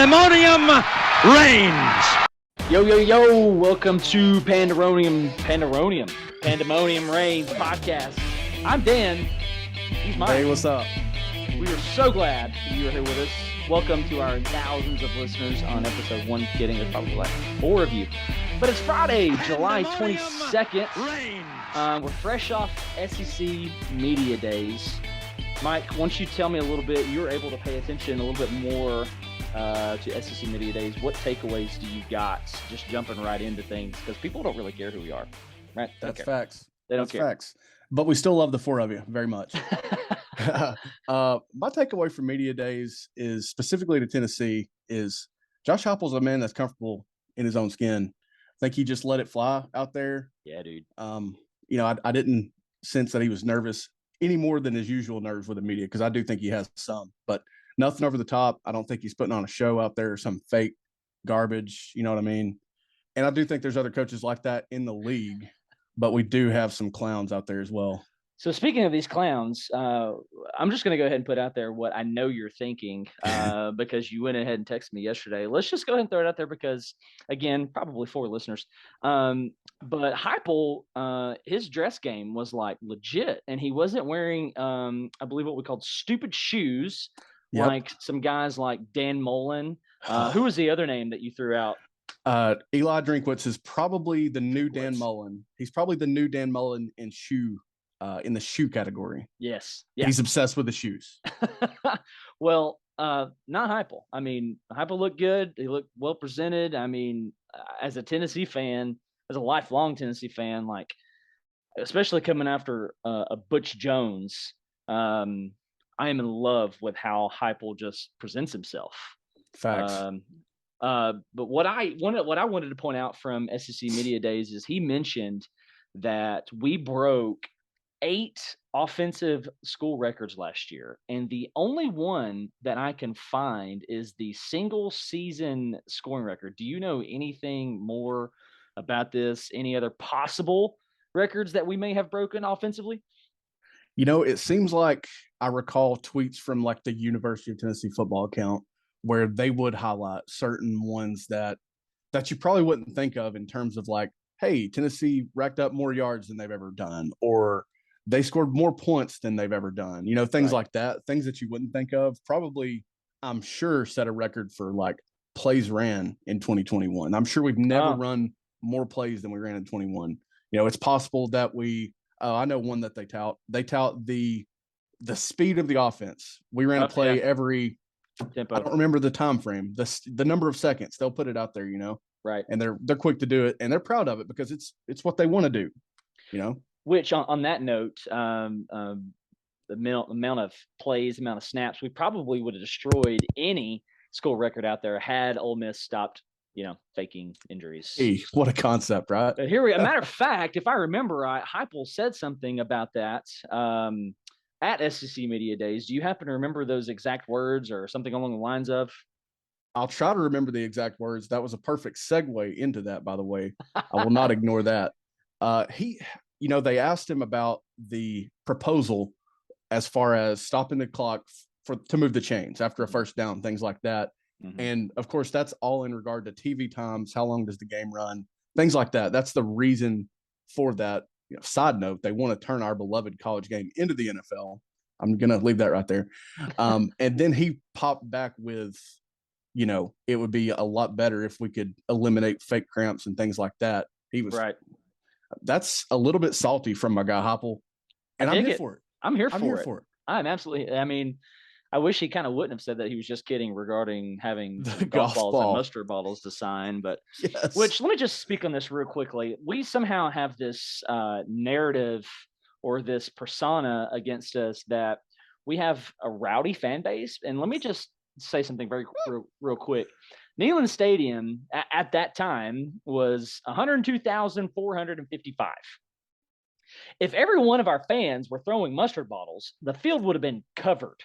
Pandemonium Reigns. Yo, yo, yo, welcome to Pandemonium Reigns podcast. I'm Dan. He's Mike. Hey, what's up? We are so glad that you are here with us. Welcome to our thousands of listeners on episode 1. Kidding, there's probably like 4 of you. But it's Friday, July 22nd. We're fresh off SEC Media Days. Mike, why don't you tell me a little bit, you were able to pay attention a little bit more to SEC Media Days. What takeaways do you got? Just jumping right into things, because people don't really care who we are, right? That's facts. They don't That's care. Facts. But we still love the 4 of you very much. My takeaway from Media Days is specifically to Tennessee is Josh Huepel's a man that's comfortable in his own skin. I think he just let it fly out there. Yeah, dude. I didn't sense that he was nervous any more than his usual nerves with the media, because I do think he has some, but nothing over the top. I don't think he's putting on a show out there or some fake garbage. You know what I mean? And I do think there's other coaches like that in the league, but we do have some clowns out there as well. So speaking of these clowns, I'm just going to go ahead and put out there what I know you're thinking, because you went ahead and texted me yesterday. Let's just go ahead and throw it out there because, again, probably 4 listeners. But Huepel, his dress game was like legit, and he wasn't wearing, I believe, what we called stupid shoes, like some guys like Dan Mullen. Who was the other name that you threw out? Eli Drinkwitz is probably the new Dan Mullen. He's probably the new Dan Mullen in the shoe category. Yes. Yeah. He's obsessed with the shoes. Well, not Huepel. I mean, Huepel looked good. He looked well presented. I mean, as a Tennessee fan, as a lifelong Tennessee fan, like, especially coming after a Butch Jones, I am in love with how Huepel just presents himself. Facts. But what I wanted to point out from SEC Media Days is he mentioned that we broke 8 offensive school records last year, and the only one that I can find is the single season scoring record. Do you know anything more about this? Any other possible records that we may have broken offensively? You know, it seems like I recall tweets from like the University of Tennessee football account where they would highlight certain ones that you probably wouldn't think of in terms of like, hey, Tennessee racked up more yards than they've ever done, or they scored more points than they've ever done. You know, things like that, things that you wouldn't think of. Probably, I'm sure, set a record for like plays ran in 2021. I'm sure we've never run more plays than we ran in 21. You know, it's possible that I know one that they tout. They tout the speed of the offense. We ran a play every tempo. I don't remember the time frame, the number of seconds. They'll put it out there, you know. Right. And they're quick to do it, and they're proud of it because it's what they want to do, you know. Which on that note, the amount of plays, amount of snaps, we probably would have destroyed any school record out there had Ole Miss stopped, faking injuries. Hey, what a concept, right? But here a matter of fact, if I remember right, Huepel said something about that at SEC Media Days. Do you happen to remember those exact words or something along the lines of? I'll try to remember the exact words. That was a perfect segue into that, by the way. I will not ignore that. They asked him about the proposal as far as stopping the clock to move the chains after a first down, things like that. Mm-hmm. And of course, that's all in regard to TV times. How long does the game run? Things like that. That's the reason for that. Side note, they want to turn our beloved college game into the NFL. I'm going to leave that right there. And then he popped back with, it would be a lot better if we could eliminate fake cramps and things like that. He was right. That's a little bit salty from my guy Huepel, and I'm here for it. I'm here for it. I'm absolutely. I mean, I wish he kind of wouldn't have said that. He was just kidding regarding having golf balls and mustard bottles to sign. But which, let me just speak on this real quickly. We somehow have this narrative or this persona against us that we have a rowdy fan base. And let me just say something very real quick. Neyland Stadium at that time was 102,455. If every one of our fans were throwing mustard bottles, the field would have been covered.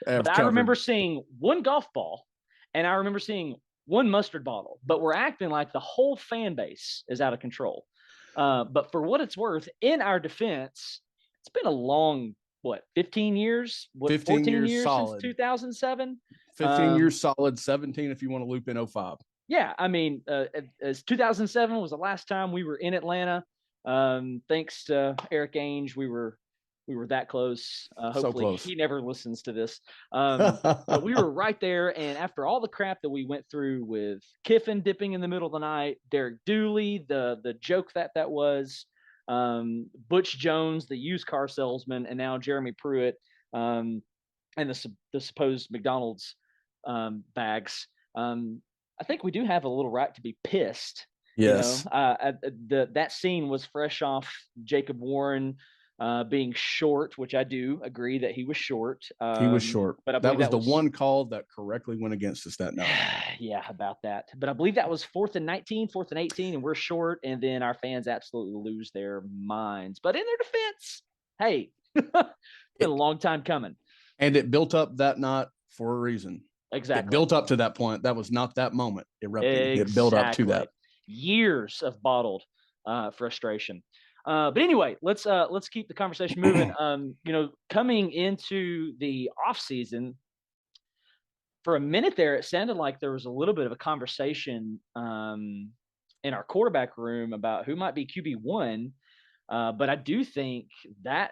But I remember seeing one golf ball, and I remember seeing one mustard bottle. But we're acting like the whole fan base is out of control. But for what it's worth, in our defense, it's been a long, 15 years? 14 years solid. Since 2007? 15 years solid, 17 if you want to loop in 05. Yeah, I mean, as 2007 was the last time we were in Atlanta. Thanks to Eric Ainge, we were that close. Hopefully so close. He never listens to this. But we were right there. And after all the crap that we went through with Kiffin dipping in the middle of the night, Derek Dooley, the joke that was, Butch Jones, the used car salesman, and now Jeremy Pruitt, and the supposed McDonald's bags. I think we do have a little right to be pissed. Yes. That scene was fresh off Jacob Warren being short, which I do agree that he was short. He was short. But that was the one call that correctly went against us that night. Yeah, about that. But I believe that was 4th and 19, 4th and 18, and we're short. And then our fans absolutely lose their minds. But in their defense, hey, been a long time coming. And it built up that night for a reason. Exactly. It built up to that point. That was not that moment erupting. Exactly. It built up to that. Years of bottled frustration. But anyway, let's keep the conversation moving. Coming into the off season, for a minute there, it sounded like there was a little bit of a conversation in our quarterback room about who might be QB1. But I do think that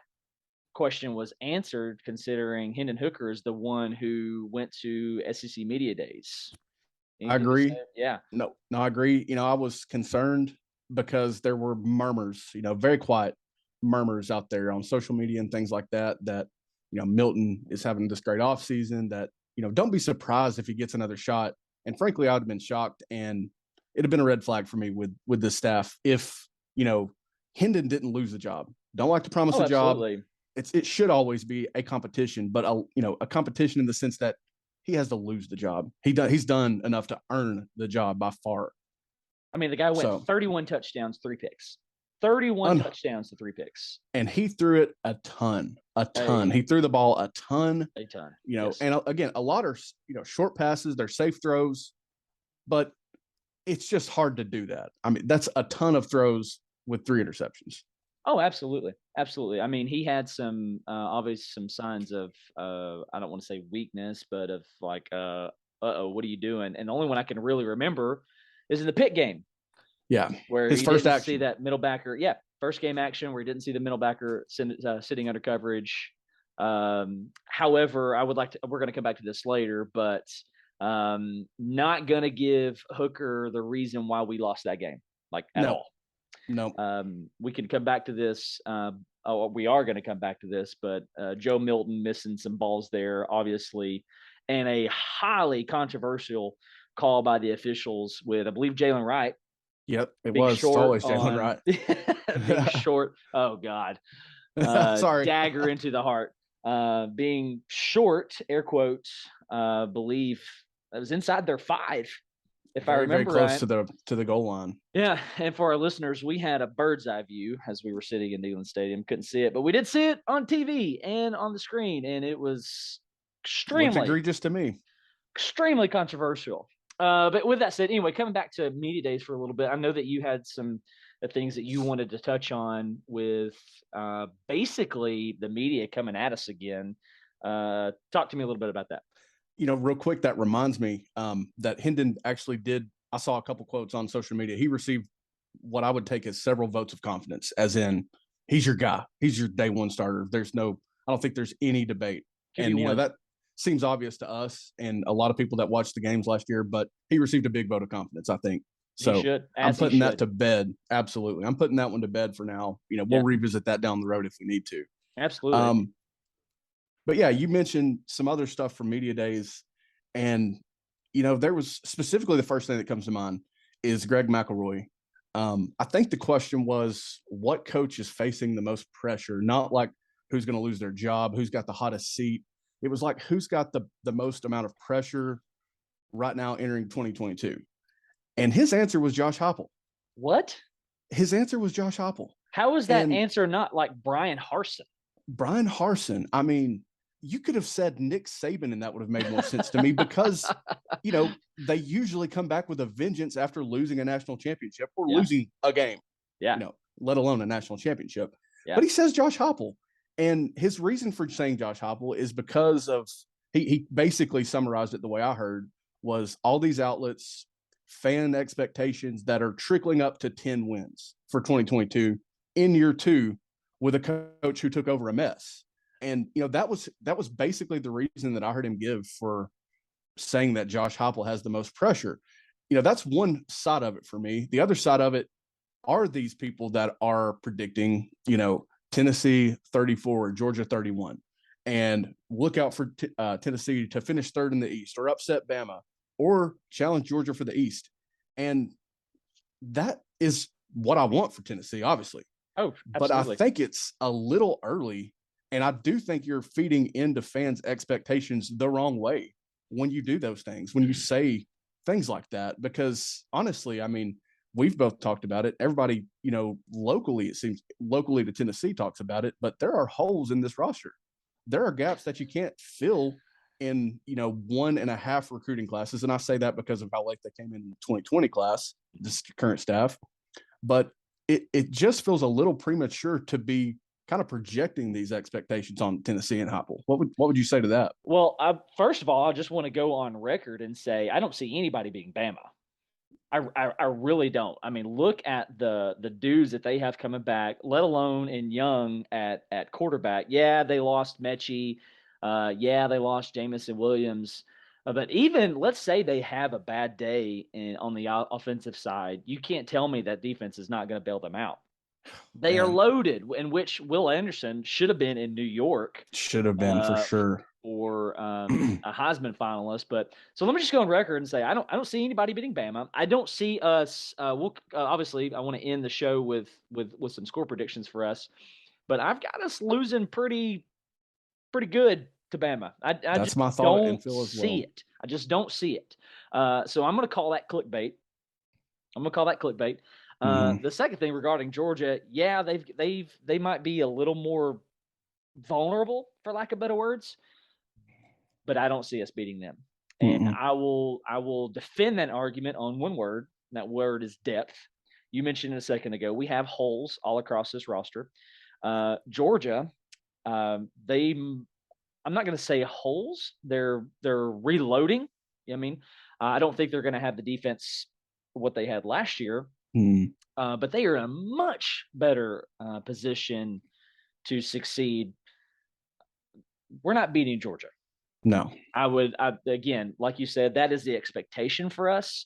question was answered, considering Hendon Hooker is the one who went to SEC Media Days. I agree. Yeah. No, I agree. I was concerned because there were murmurs, very quiet murmurs out there on social media and things like that, Milton is having this great offseason, that, don't be surprised if he gets another shot. And frankly, I would have been shocked, and it'd have been a red flag for me with the staff if, Hendon didn't lose the job. Don't like to promise a job. Absolutely. It should always be a competition, but a competition in the sense that he has to lose the job. He's done enough to earn the job by far. I mean, the guy went 31 touchdowns, 3 picks. 31 touchdowns to 3 picks. And he threw it a ton. He threw the ball a ton. Yes. And again, a lot are, short passes, they're safe throws, but it's just hard to do that. I mean, that's a ton of throws with 3 interceptions. Oh, absolutely. Absolutely. I mean, he had some, obviously some signs of, I don't want to say weakness, but of like, what are you doing? And the only one I can really remember is in the Pitt game. Yeah. Where his he first didn't action. see that middle backer. Yeah. First game action where he didn't see the middle backer sitting under coverage. However, we're going to come back to this later, but not going to give Hooker the reason why we lost that game, like at all. No. We can come back to this. We are going to come back to this, but Joe Milton missing some balls there, obviously, and a highly controversial call by the officials with, I believe, Jalen Wright. Yep, it was. It's always Jalen Wright. Being short. Oh, God. Sorry. Dagger into the heart. Being short, air quotes, believe it was inside their 5. If I remember very close right. to the goal line. Yeah, and for our listeners, we had a bird's eye view as we were sitting in Neyland Stadium. Couldn't see it, but we did see it on TV and on the screen, and it was extremely egregious to me. Extremely controversial. But with that said, anyway, coming back to Media Days for a little bit, I know that you had some things that you wanted to touch on with basically the media coming at us again. Talk to me a little bit about that. Real quick, that reminds me that Hendon actually did. I saw a couple quotes on social media. He received what I would take as several votes of confidence, as in he's your guy. He's your day one starter. I don't think there's any debate. And, that seems obvious to us and a lot of people that watched the games last year, but he received a big vote of confidence, I think. So I'm putting that to bed. Absolutely. I'm putting that one to bed for now. We'll revisit that down the road if we need to. Absolutely. But yeah, you mentioned some other stuff from Media Days, and there was specifically the first thing that comes to mind is Greg McElroy. I think the question was what coach is facing the most pressure, not like who's going to lose their job, who's got the hottest seat. It was like who's got the most amount of pressure right now entering 2022. And his answer was Josh Huepel. What? His answer was Josh Huepel. How is that answer not like Brian Harsin? Brian Harsin, I mean, you could have said Nick Saban and that would have made more sense to me because, they usually come back with a vengeance after losing a national championship or losing a game, let alone a national championship. Yeah. But he says Josh Huepel. And his reason for saying Josh Huepel is because of he basically summarized it the way I heard was all these outlets, fan expectations that are trickling up to 10 wins for 2022 in year 2 with a coach who took over a mess. And, that was basically the reason that I heard him give for saying that Josh Heupel has the most pressure. That's one side of it for me. The other side of it are these people that are predicting, Tennessee 34, Georgia 31, and look out for Tennessee to finish third in the East or upset Bama or challenge Georgia for the East. And that is what I want for Tennessee, obviously. Oh, absolutely. But I think it's a little early, and I do think you're feeding into fans' expectations the wrong way when you do those things, when you say things like that, because honestly, I mean, we've both talked about it. Everybody, locally, it seems locally to Tennessee talks about it, but there are holes in this roster. There are gaps that you can't fill in, 1.5 recruiting classes. And I say that because of how late they came in the 2020 class, this current staff. But it just feels a little premature to be kind of projecting these expectations on Tennessee and Huepel. What would you say to that? Well, first of all, I just want to go on record and say I don't see anybody being Bama. I really don't. I mean, look at the dudes that they have coming back, let alone in Young at quarterback. Yeah, they lost Mechie. Yeah, they lost Jamison Williams. But even let's say they have a bad day on the offensive side, you can't tell me that defense is not going to bail them out. They are loaded, in which Will Anderson should have been in New York. Should have been for sure. Or a Heisman finalist. But so let me just go on record and say I don't see anybody beating Bama. I don't see us. Obviously I want to end the show with some score predictions for us, but I've got us losing pretty good to Bama. That's just my thought and feel as well. It. I just don't see it. So I'm going to call that clickbait. The second thing regarding Georgia, yeah, they might be a little more vulnerable, for lack of better words, but I don't see us beating them. And I will defend that argument on one word. And that word is depth. You mentioned it a second ago. We have holes all across this roster. Georgia, I'm not going to say holes. They're reloading. I mean, I don't think they're going to have the defense what they had last year, but they are in a much better position to succeed. We're not beating Georgia. No, again, like you said, that is the expectation for us.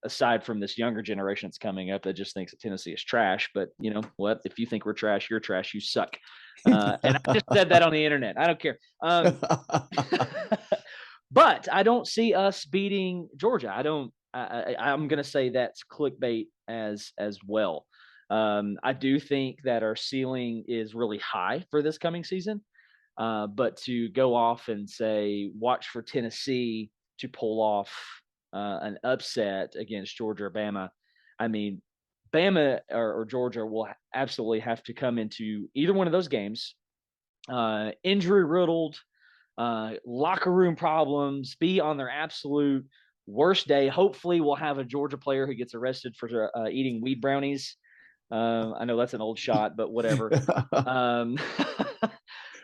Aside from this younger generation that's coming up that just thinks that Tennessee is trash, but you know what? If you think we're trash, you're trash. You suck. And I just said that on the internet. I don't care. But I don't see us beating Georgia. I'm going to say that's clickbait as well. I do think that our ceiling is really high for this coming season. But to go off and say, watch for Tennessee to pull off an upset against Georgia or Bama. I mean, Bama or Georgia will absolutely have to come into either one of those games, injury riddled, locker room problems, be on their absolute worst day. Hopefully we'll have a Georgia player who gets arrested for eating weed brownies. I know that's an old shot, but whatever.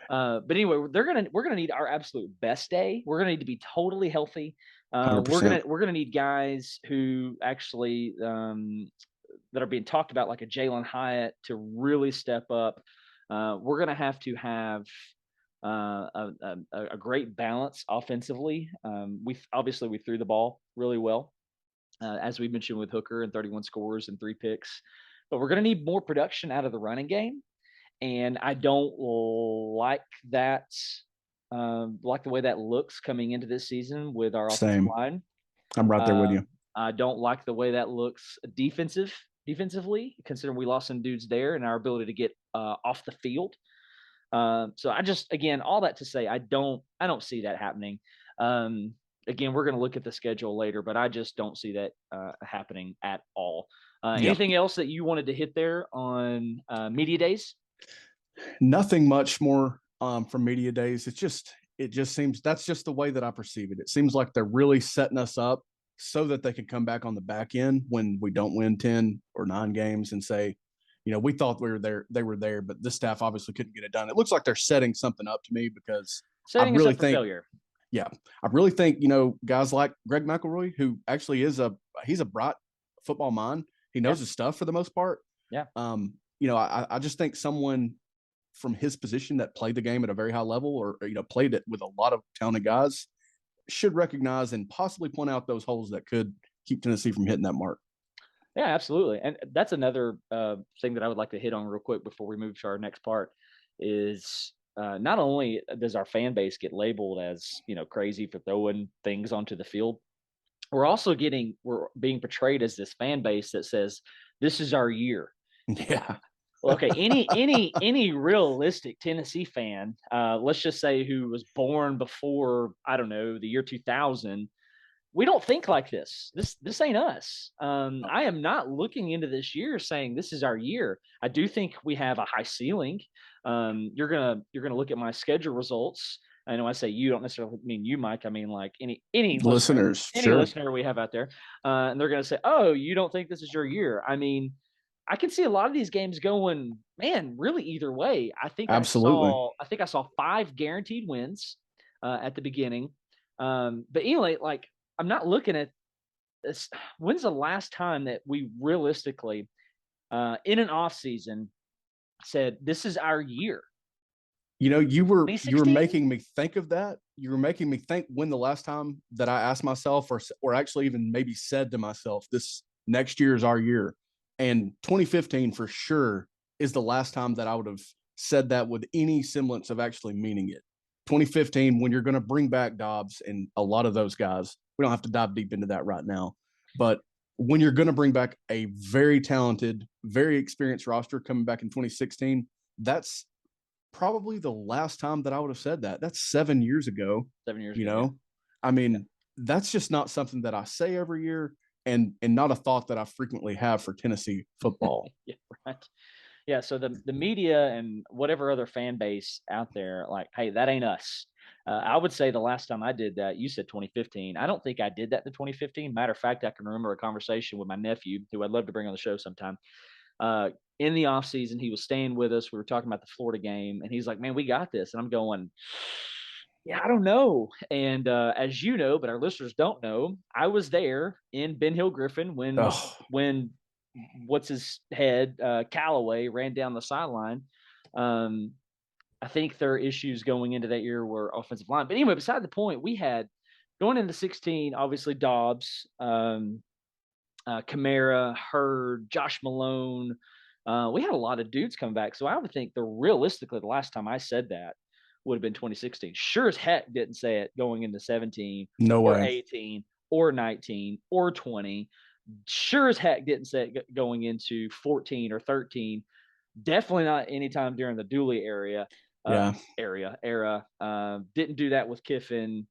But anyway, we're gonna need our absolute best day. We're gonna need to be totally healthy. We're gonna need guys who actually that are being talked about, like a Jalen Hyatt, to really step up. We're gonna have to have a great balance offensively. We threw the ball really well, as we mentioned, with Hooker and 31 scores and 3 picks. But we're gonna need more production out of the running game. And I don't like that, like the way that looks coming into this season with our offensive line. I'm right there with you. I don't like the way that looks defensively, considering we lost some dudes there and our ability to get off the field. So I just, again, all that to say, I don't see that happening. Again, we're going to look at the schedule later, but I just don't see that happening at all. Anything else that you wanted to hit there on media days? Nothing much more from media days. It just seems that's just the way that I perceive it. It seems like they're really setting us up so that they can come back on the back end when we don't win 10 or 9 games and say, we thought we were there, they were there, but this staff obviously couldn't get it done. It looks like they're setting something up to me, because setting us up for failure. Yeah, I really think, guys like Greg McElroy, who actually he's a bright football mind. He knows his stuff for the most part. Yeah. I just think someone from his position that played the game at a very high level, or played it with a lot of talented guys, should recognize and possibly point out those holes that could keep Tennessee from hitting that mark. Yeah, absolutely. And that's another thing that I would like to hit on real quick before we move to our next part is not only does our fan base get labeled as, crazy for throwing things onto the field, we're being portrayed as this fan base that says, this is our year. Yeah. Well, okay. Any realistic Tennessee fan, let's just say who was born before, I don't know, the year 2000, we don't think like this. This ain't us. I am not looking into this year saying this is our year. I do think we have a high ceiling. You're gonna look at my schedule results. I know I say you, don't necessarily mean you, Mike. I mean like any listeners, any listener we have out there, and they're gonna say, "Oh, you don't think this is your year?" I mean, I can see a lot of these games going, man, really either way. Absolutely. I think I saw 5 guaranteed wins at the beginning, but anyway, like. I'm not looking at this. When's the last time that we realistically, in an off season, said this is our year? You were making me think of that. You were making me think when the last time that I asked myself, or actually even maybe said to myself, this next year is our year. And 2015 for sure is the last time that I would have said that with any semblance of actually meaning it. 2015, when you're going to bring back Dobbs and a lot of those guys. We don't have to dive deep into that right now. But when you're going to bring back a very talented, very experienced roster coming back in 2016, that's probably the last time that I would have said that. That's 7 years ago. 7 years ago. I mean, that's just not something that I say every year and not a thought that I frequently have for Tennessee football. Yeah, right. Yeah, so the media and whatever other fan base out there, like, hey, that ain't us. I would say the last time I did that, you said 2015. I don't think I did that in 2015. Matter of fact, I can remember a conversation with my nephew, who I'd love to bring on the show sometime. In the off season, he was staying with us. We were talking about the Florida game, and he's like, "Man, we got this." And I'm going, "Yeah, I don't know." And as you know, but our listeners don't know, I was there in Ben Hill Griffin when what's his head, Callaway, ran down the sideline. I think their issues going into that year were offensive line. But anyway, beside the point, we had going into 16, obviously Dobbs, Kamara, Hurd, Josh Malone. We had a lot of dudes come back. So I would think realistically, the last time I said that would have been 2016. Sure as heck didn't say it going into 17 or 18 or 19 or 20. Sure as heck didn't say it going into 14 or 13. Definitely not anytime during the Dooley era. Didn't do that with Kiffin.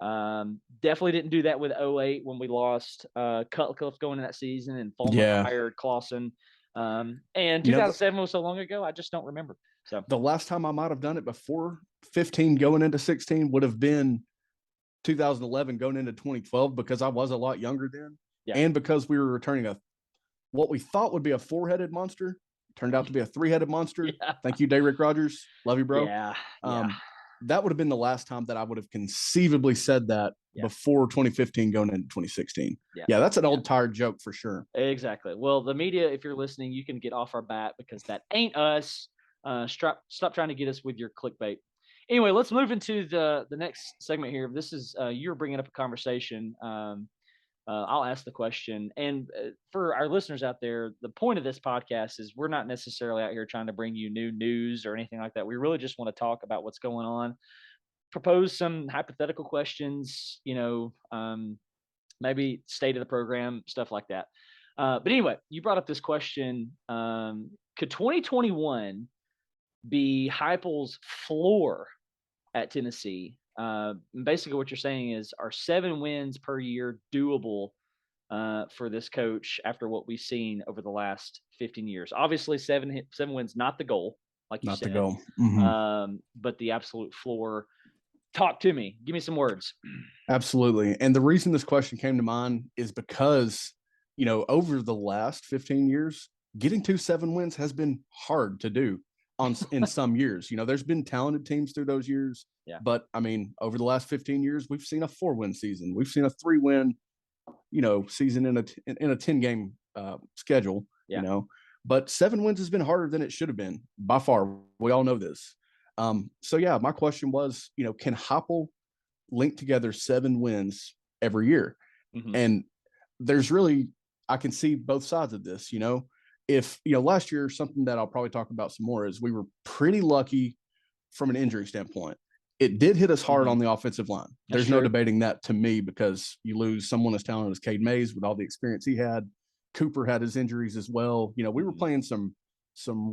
Definitely didn't do that with 08 when we lost Cutcliffe going in that season and Fulmer hired Clausen. And 2007 was so long ago, I just don't remember. So the last time I might have done it before 15 going into 16 would have been 2011 going into 2012 because I was a lot younger then. Yeah. And because we were returning what we thought would be a 4-headed monster turned out to be a 3-headed monster. Yeah. Thank you, Derrick Rogers. Love you, bro. Yeah. That would have been the last time that I would have conceivably said that before 2015 going into 2016. Yeah, that's an old tired joke for sure. Exactly. Well, the media, if you're listening, you can get off our bat because that ain't us. Stop trying to get us with your clickbait. Anyway, let's move into the next segment here. This is you're bringing up a conversation. I'll ask the question. And for our listeners out there, the point of this podcast is we're not necessarily out here trying to bring you new news or anything like that. We really just want to talk about what's going on, propose some hypothetical questions, maybe state of the program, stuff like that. But anyway, you brought up this question. Could 2021 be Huepel's floor at Tennessee? Basically what you're saying is, are 7 wins per year doable for this coach after what we've seen over the last 15 years? Obviously 7 wins, not the goal, like you said. Not the goal. Mm-hmm. But the absolute floor. Talk to me. Give me some words. Absolutely. And the reason this question came to mind is because, over the last 15 years, getting to 7 wins has been hard to do. in some years. There's been talented teams through those years. Yeah. But I mean, over the last 15 years, we've seen a 4-win season. We've seen a 3-win, season in a 10-game schedule. Yeah. But 7 wins has been harder than it should have been by far. We all know this. So yeah, my question was, can Huepel link together 7 wins every year? Mm-hmm. And there's really, I can see both sides of this. If last year, something that I'll probably talk about some more is we were pretty lucky from an injury standpoint. It did hit us hard on the offensive line. There's no debating that to me, because you lose someone as talented as Cade Mays with all the experience he had. Cooper had his injuries as well. We were playing some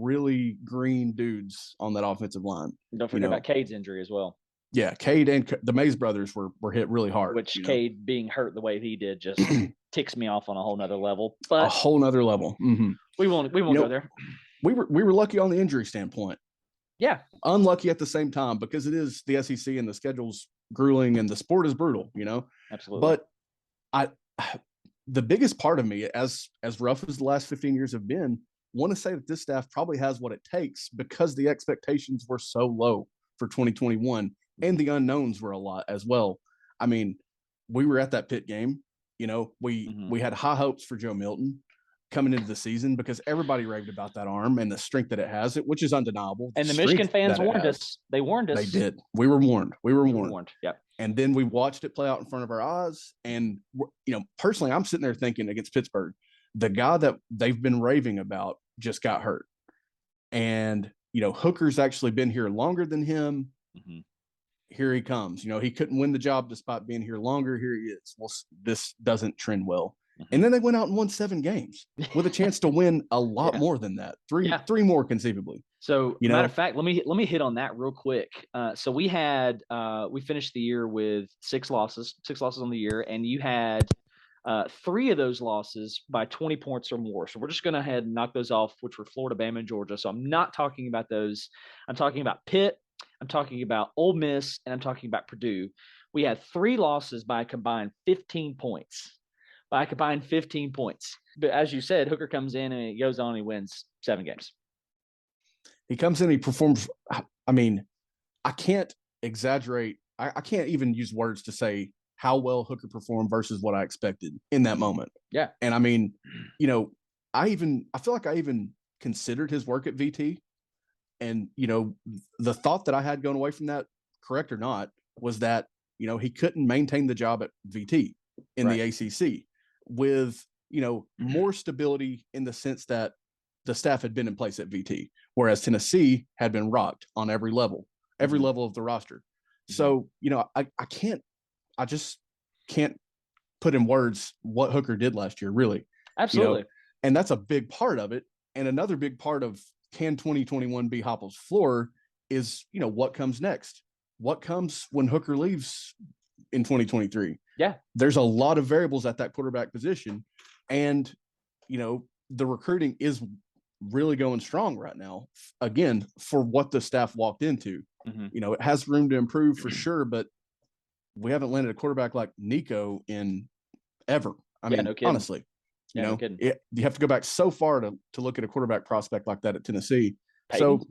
really green dudes on that offensive line. And don't forget about Cade's injury as well. Yeah, Cade and the Mays brothers were hit really hard. Which Cade being hurt the way he did just ticks me off on a whole nother level. But a whole nother level. Mm-hmm. We won't go there. We were lucky on the injury standpoint. Yeah. Unlucky at the same time, because it is the SEC and the schedule's grueling and the sport is brutal, Absolutely. But the biggest part of me, as rough as the last 15 years have been, want to say that this staff probably has what it takes, because the expectations were so low for 2021 and the unknowns were a lot as well. I mean, we were at that Pitt game, we had high hopes for Joe Milton coming into the season, because everybody raved about that arm and the strength that it has, which is undeniable. And the Michigan fans warned us. They warned us. They did. We were warned. Yep. And then we watched it play out in front of our eyes. And, personally, I'm sitting there thinking, against Pittsburgh, the guy that they've been raving about just got hurt. And, Hooker's actually been here longer than him. Mm-hmm. Here he comes. He couldn't win the job despite being here longer. Here he is. Well, this doesn't trend well. Mm-hmm. And then they went out and won 7 games with a chance to win a lot more than that. Three more conceivably. So, matter of fact, let me hit on that real quick. So we finished the year with 6 losses on the year, and you had 3 of those losses by 20 points or more. So we're just going to head and knock those off, which were Florida, Bama, and Georgia. So I'm not talking about those. I'm talking about Pitt. I'm talking about Ole Miss, and I'm talking about Purdue. We had 3 losses by a combined 15 points. But as you said, Hooker comes in and he goes on and he wins 7 games. He comes in, he performs. I mean, I can't exaggerate. I can't even use words to say how well Hooker performed versus what I expected in that moment. Yeah. And I mean, I feel like I even considered his work at VT. And, the thought that I had going away from that, correct or not, was that, he couldn't maintain the job at VT in the ACC with, more stability in the sense that the staff had been in place at VT, whereas Tennessee had been rocked on every level of the roster. So, I just can't put in words what Hooker did last year, really. Absolutely. And that's a big part of it. And another big part of can 2021 be Huepel's floor is, what comes next? What comes when Hooker leaves in 2023? Yeah. There's a lot of variables at that quarterback position. And, the recruiting is really going strong right now, again, for what the staff walked into. Mm-hmm. It has room to improve for sure, but we haven't landed a quarterback like Nico in ever. I mean, no kidding. honestly, no kidding. You have to go back so far to look at a quarterback prospect like that at Tennessee. Peyton? So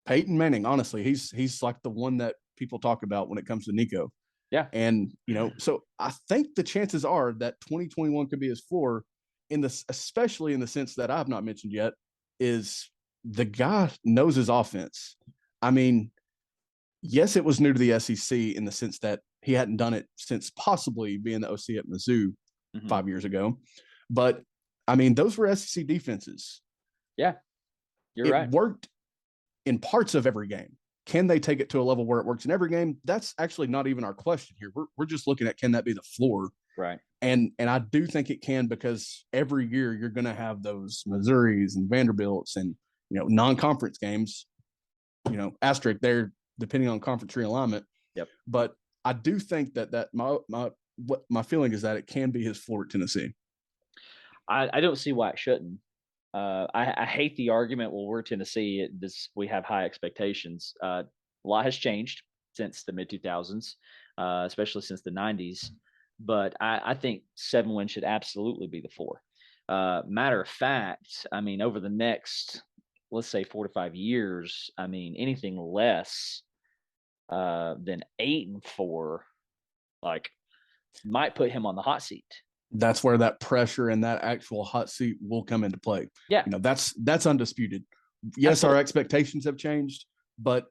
Peyton Manning, honestly, he's like the one that people talk about when it comes to Nico. Yeah. And, so I think the chances are that 2021 could be his floor, especially in the sense that I've not mentioned yet, is the guy knows his offense. I mean, yes, it was new to the SEC in the sense that he hadn't done it since possibly being the OC at Mizzou 5 years ago. But, I mean, those were SEC defenses. Yeah, you're right. It worked in parts of every game. Can they take it to a level where it works in every game? That's actually not even our question here. We're just looking at, can that be the floor? Right. And I do think it can, because every year you're going to have those Missouris and Vanderbilts and, non-conference games, asterisk there, depending on conference realignment. Yep. But I do think that my feeling is that it can be his floor at Tennessee. I don't see why it shouldn't. I hate the argument, well, we're Tennessee, we have high expectations. A lot has changed since the mid-2000s, especially since the 90s. But I think 7 wins should absolutely be the 4. Matter of fact, I mean, over the next let's say 4 to 5 years. I mean, anything less than 8-4, like, might put him on the hot seat. That's where that pressure and that actual hot seat will come into play. Yeah. That's undisputed. Yes, absolutely. Our expectations have changed, but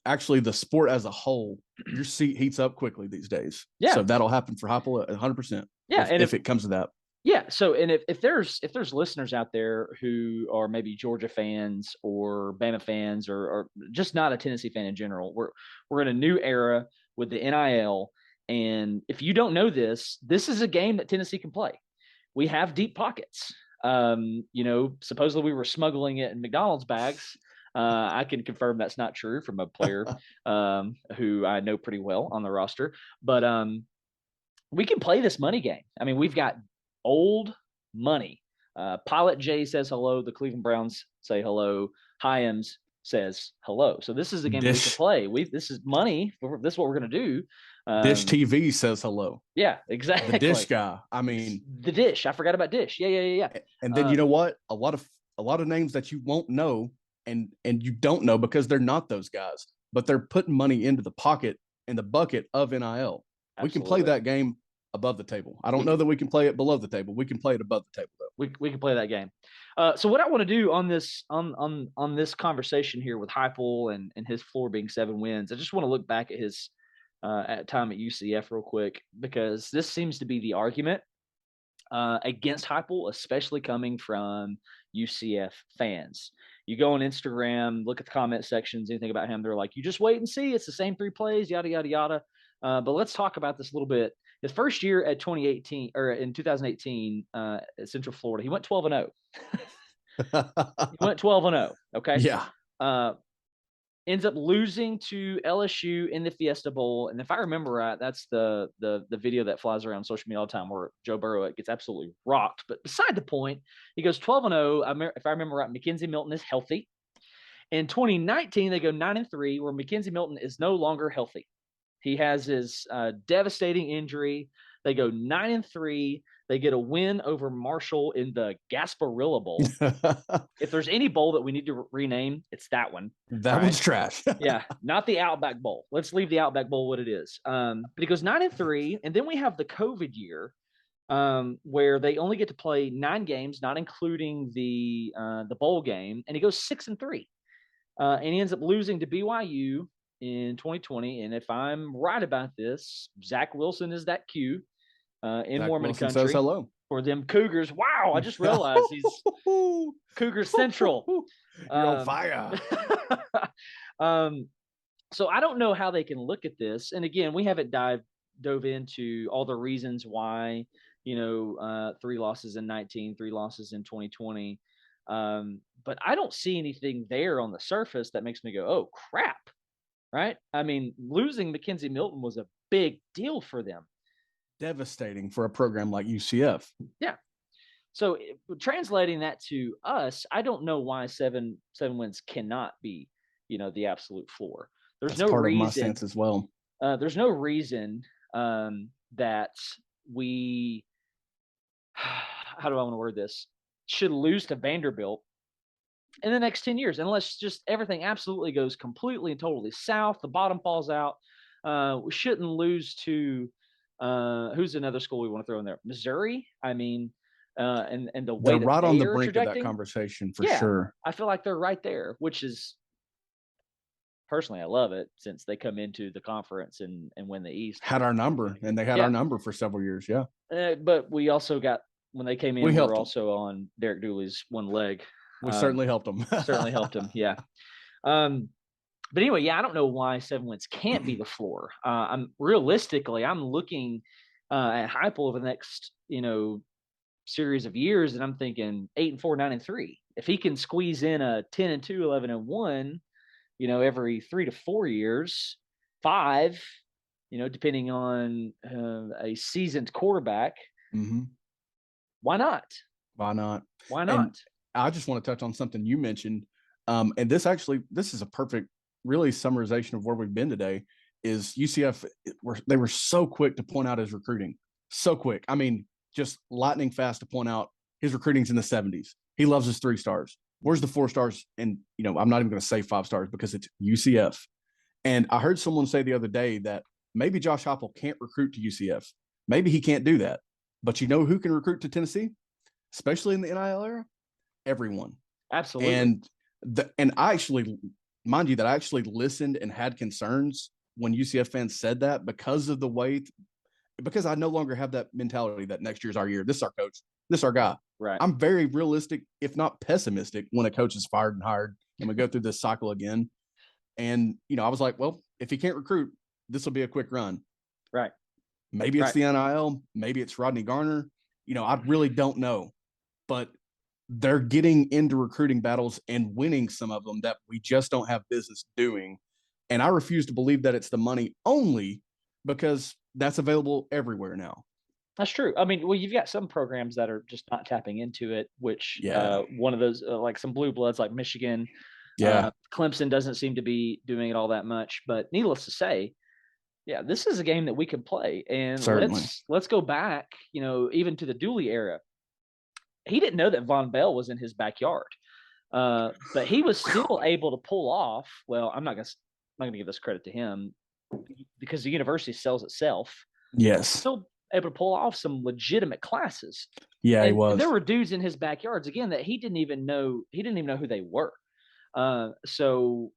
actually the sport as a whole, your seat heats up quickly these days. Yeah. So that'll happen for Huepel 100%. Yeah. If it comes to that. Yeah. So, and if there's listeners out there who are maybe Georgia fans or Bama fans or just not a Tennessee fan in general, we're in a new era with the NIL. And if you don't know this is a game that Tennessee can play. We have deep pockets. Supposedly we were smuggling it in McDonald's bags. I can confirm that's not true from a player who I know pretty well on the roster. But we can play this money game. I mean, we've got old money. Pilot J says hello. The Cleveland Browns say hello. Hyams says hello. So this is a game we can play. This is money. This is what we're going to do. Dish TV says hello. Yeah, exactly. The Dish guy. I mean, the Dish. I forgot about Dish. Yeah. And then you know what? A lot of names that you won't know and you don't know because they're not those guys, but they're putting money into the pocket and the bucket of NIL. Absolutely. We can play that game above the table. I don't know that we can play it below the table. We can play it above the table though. We can play that game. So what I want to do on this on this conversation here with Huepel and his floor being 7 wins, I just want to look back at his time at UCF real quick, because this seems to be the argument against Huepel, especially coming from UCF fans. You go on Instagram, look at the comment sections, anything about him, they're like, you just wait and see. It's the same 3 plays, yada, yada, yada. But let's talk about this a little bit. His first year at 2018 at Central Florida, he went 12-0. He went 12-0. Okay. Yeah. Ends up losing to LSU in the Fiesta Bowl. And if I remember right, that's the video that flies around social media all the time where Joe Burrow gets absolutely rocked. But beside the point, he goes 12-0. If I remember right, Mackenzie Milton is healthy. In 2019, they go 9-3, where Mackenzie Milton is no longer healthy. He has his devastating injury. They go 9-3. They get a win over Marshall in the Gasparilla Bowl. If there's any bowl that we need to rename, it's that one. That one's trash. Yeah, not the Outback Bowl. Let's leave the Outback Bowl what it is. But he goes 9-3, and then we have the COVID year where they only get to play 9 games, not including the bowl game, and he goes 6-3. And he ends up losing to BYU in 2020. And if I'm right about this, Zach Wilson is that Q in Zach Mormon Wilson country. Says hello. For them Cougars. Wow, I just realized he's Cougar Central. You're on fire. So I don't know how they can look at this. And again, we haven't dove into all the reasons why, 3 losses in 19, 3 losses in 2020. But I don't see anything there on the surface that makes me go, oh, crap. Right? I mean, losing Mackenzie Milton was a big deal for them. Devastating for a program like UCF. Yeah. So translating that to us, I don't know why 7 wins cannot be, the absolute floor. That's no part reason, of my stance as well. There's no reason that we, how do I want to word this, should lose to Vanderbilt in the next 10 years, unless just everything absolutely goes completely and totally south. The bottom falls out. We shouldn't lose to who's another school we want to throw in there? Missouri. I mean, and the way they're right on the brink of that conversation for sure. I feel like they're right there, which is personally I love it since they come into the conference and win the East. Had our number, and they had our number for several years. Yeah, but we also got when they came in, we were also on Derek Dooley's one leg. We certainly helped them. Certainly helped them. Yeah. But anyway, I don't know why 7 wins can't be the floor. I'm looking at Huepel over the next, series of years, and I'm thinking 8-4, 9-3. If he can squeeze in a 10-2, 11-1, every 3 to 4 years, 5, depending on a seasoned quarterback, why not? Why not? Why not? And I just want to touch on something you mentioned. And this is a perfect, really summarization of where we've been today. Is UCF, they were so quick to point out his recruiting. So quick. I mean, just lightning fast to point out his recruiting's in the 70s. He loves his 3 stars. Where's the 4 stars? And, I'm not even going to say 5 stars because it's UCF. And I heard someone say the other day that maybe Josh Heupel can't recruit to UCF. Maybe he can't do that. But you know who can recruit to Tennessee, especially in the NIL era? Everyone. Absolutely. And I actually, mind you, that I actually listened and had concerns when UCF fans said that because of the way, because I no longer have that mentality that next year's our year. This is our coach. This is our guy. Right. I'm very realistic, if not pessimistic, when a coach is fired and hired and we go through this cycle again. And, I was like, well, if he can't recruit, this will be a quick run. Right. Maybe it's the NIL. Maybe it's Rodney Garner. I really don't know. But they're getting into recruiting battles and winning some of them that we just don't have business doing. And I refuse to believe that it's the money only, because that's available everywhere now. That's true. I mean, well, you've got some programs that are just not tapping into it, which one of those, like some blue bloods like Michigan, Clemson doesn't seem to be doing it all that much. But needless to say, this is a game that we can play. And let's go back, even to the Dooley era. He didn't know that Von Bell was in his backyard, but he was still able to pull off. Well, I'm not gonna give this credit to him because the university sells itself. Yes, still able to pull off some legitimate classes. Yeah, and he was. There were dudes in his backyards again that he didn't even know who they were. So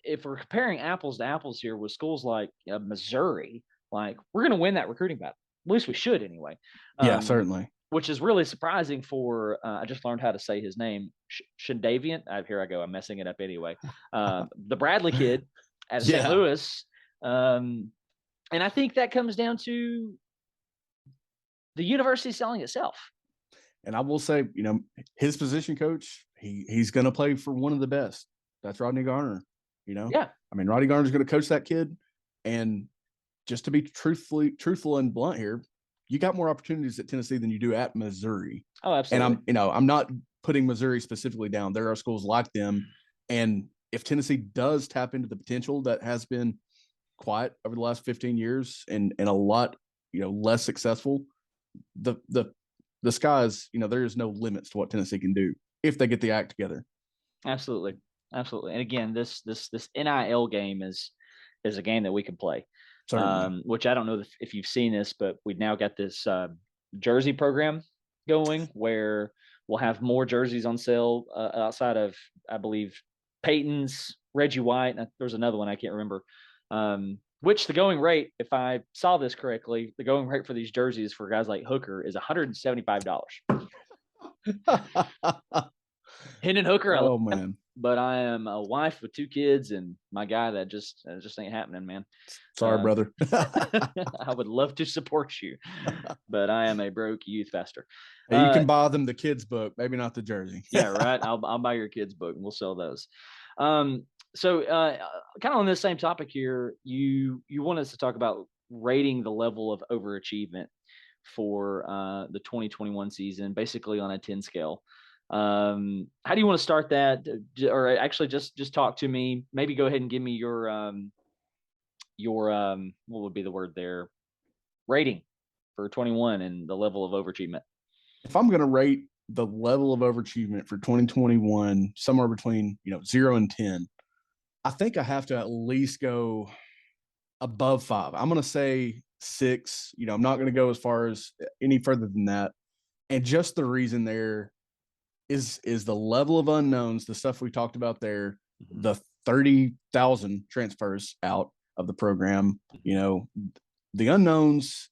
if we're comparing apples to apples here with schools like Missouri, like we're going to win that recruiting battle. At least we should anyway. Yeah, certainly. Which is really surprising for, I just learned how to say his name, Shindavian. Here I go. I'm messing it up anyway. The Bradley kid at St. Louis. And I think that comes down to the university selling itself. And I will say, his position coach, he's going to play for one of the best. That's Rodney Garner, Yeah. I mean, Rodney Garner's going to coach that kid. And just to be truthful and blunt here, you got more opportunities at Tennessee than you do at Missouri. Oh, absolutely. And I'm not putting Missouri specifically down. There are schools like them. And if Tennessee does tap into the potential that has been quiet over the last 15 years and a lot, less successful, the sky is, there is no limits to what Tennessee can do if they get the act together. Absolutely. Absolutely. And again, this NIL game is a game that we can play. Which I don't know if you've seen this, but we've now got this jersey program going where we'll have more jerseys on sale outside of, I believe, Peyton's, Reggie White, and there's another one I can't remember. Which the going rate, if I saw this correctly, the going rate for these jerseys for guys like Hooker is $175. Hendon Hooker, man. But I am a wife with 2 kids and my guy that just ain't happening, man. Sorry, brother. I would love to support you, but I am a broke youth pastor. Hey, you can buy them the kids book, maybe not the jersey. Yeah, right. I'll buy your kids book and we'll sell those. So kind of on this same topic here, you want us to talk about rating the level of overachievement for the 2021 season, basically on a 10 scale. How do you want to start that? Or actually just talk to me, maybe go ahead and give me your what would be the word there, rating for 21 and the level of overachievement. If I'm going to rate the level of overachievement for 2021 somewhere between 0 and 10, I think I have to at least go above 5. I'm going to say 6. I'm not going to go as far as any further than that. And just the reason there is the level of unknowns, the stuff we talked about there, the 30,000 transfers out of the program, the unknowns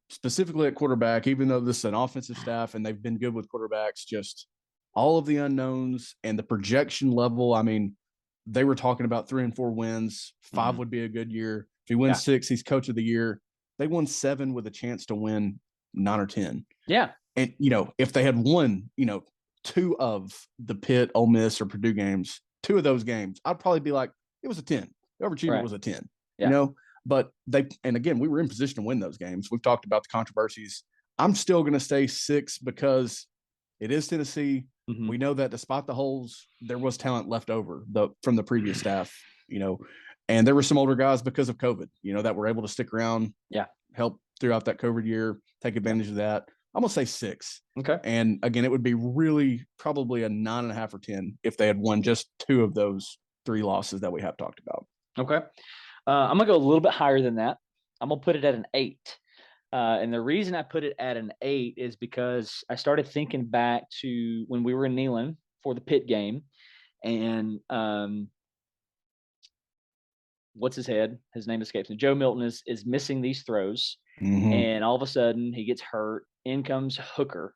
specifically at quarterback, even though this is an offensive staff and they've been good with quarterbacks, just all of the unknowns and the projection level. I mean, they were talking about 3 and 4 wins. 5 would be a good year. If he wins 6, he's coach of the year. They won 7 with a chance to win 9 or 10. Yeah. And, if they had won, 2 of the Pitt, Ole Miss, or Purdue games, 2 of those games, I'd probably be like, it was a 10. The overachievement was a 10, But and again, we were in position to win those games. We've talked about the controversies. I'm still going to stay 6 because it is Tennessee. Mm-hmm. We know that despite the holes, there was talent left over from the previous staff, and there were some older guys because of COVID, that were able to stick around, help throughout that COVID year, take advantage of that. I'm going to say 6. Okay. And again, it would be really probably a 9.5 or 10 if they had won just 2 of those 3 losses that we have talked about. Okay. I'm going to go a little bit higher than that. I'm going to put it at an 8. And the reason I put it at an 8 is because I started thinking back to when we were in Neyland for the Pitt game, and what's his head? His name escapes me. Joe Milton is missing these throws, and all of a sudden he gets hurt. In comes Hooker.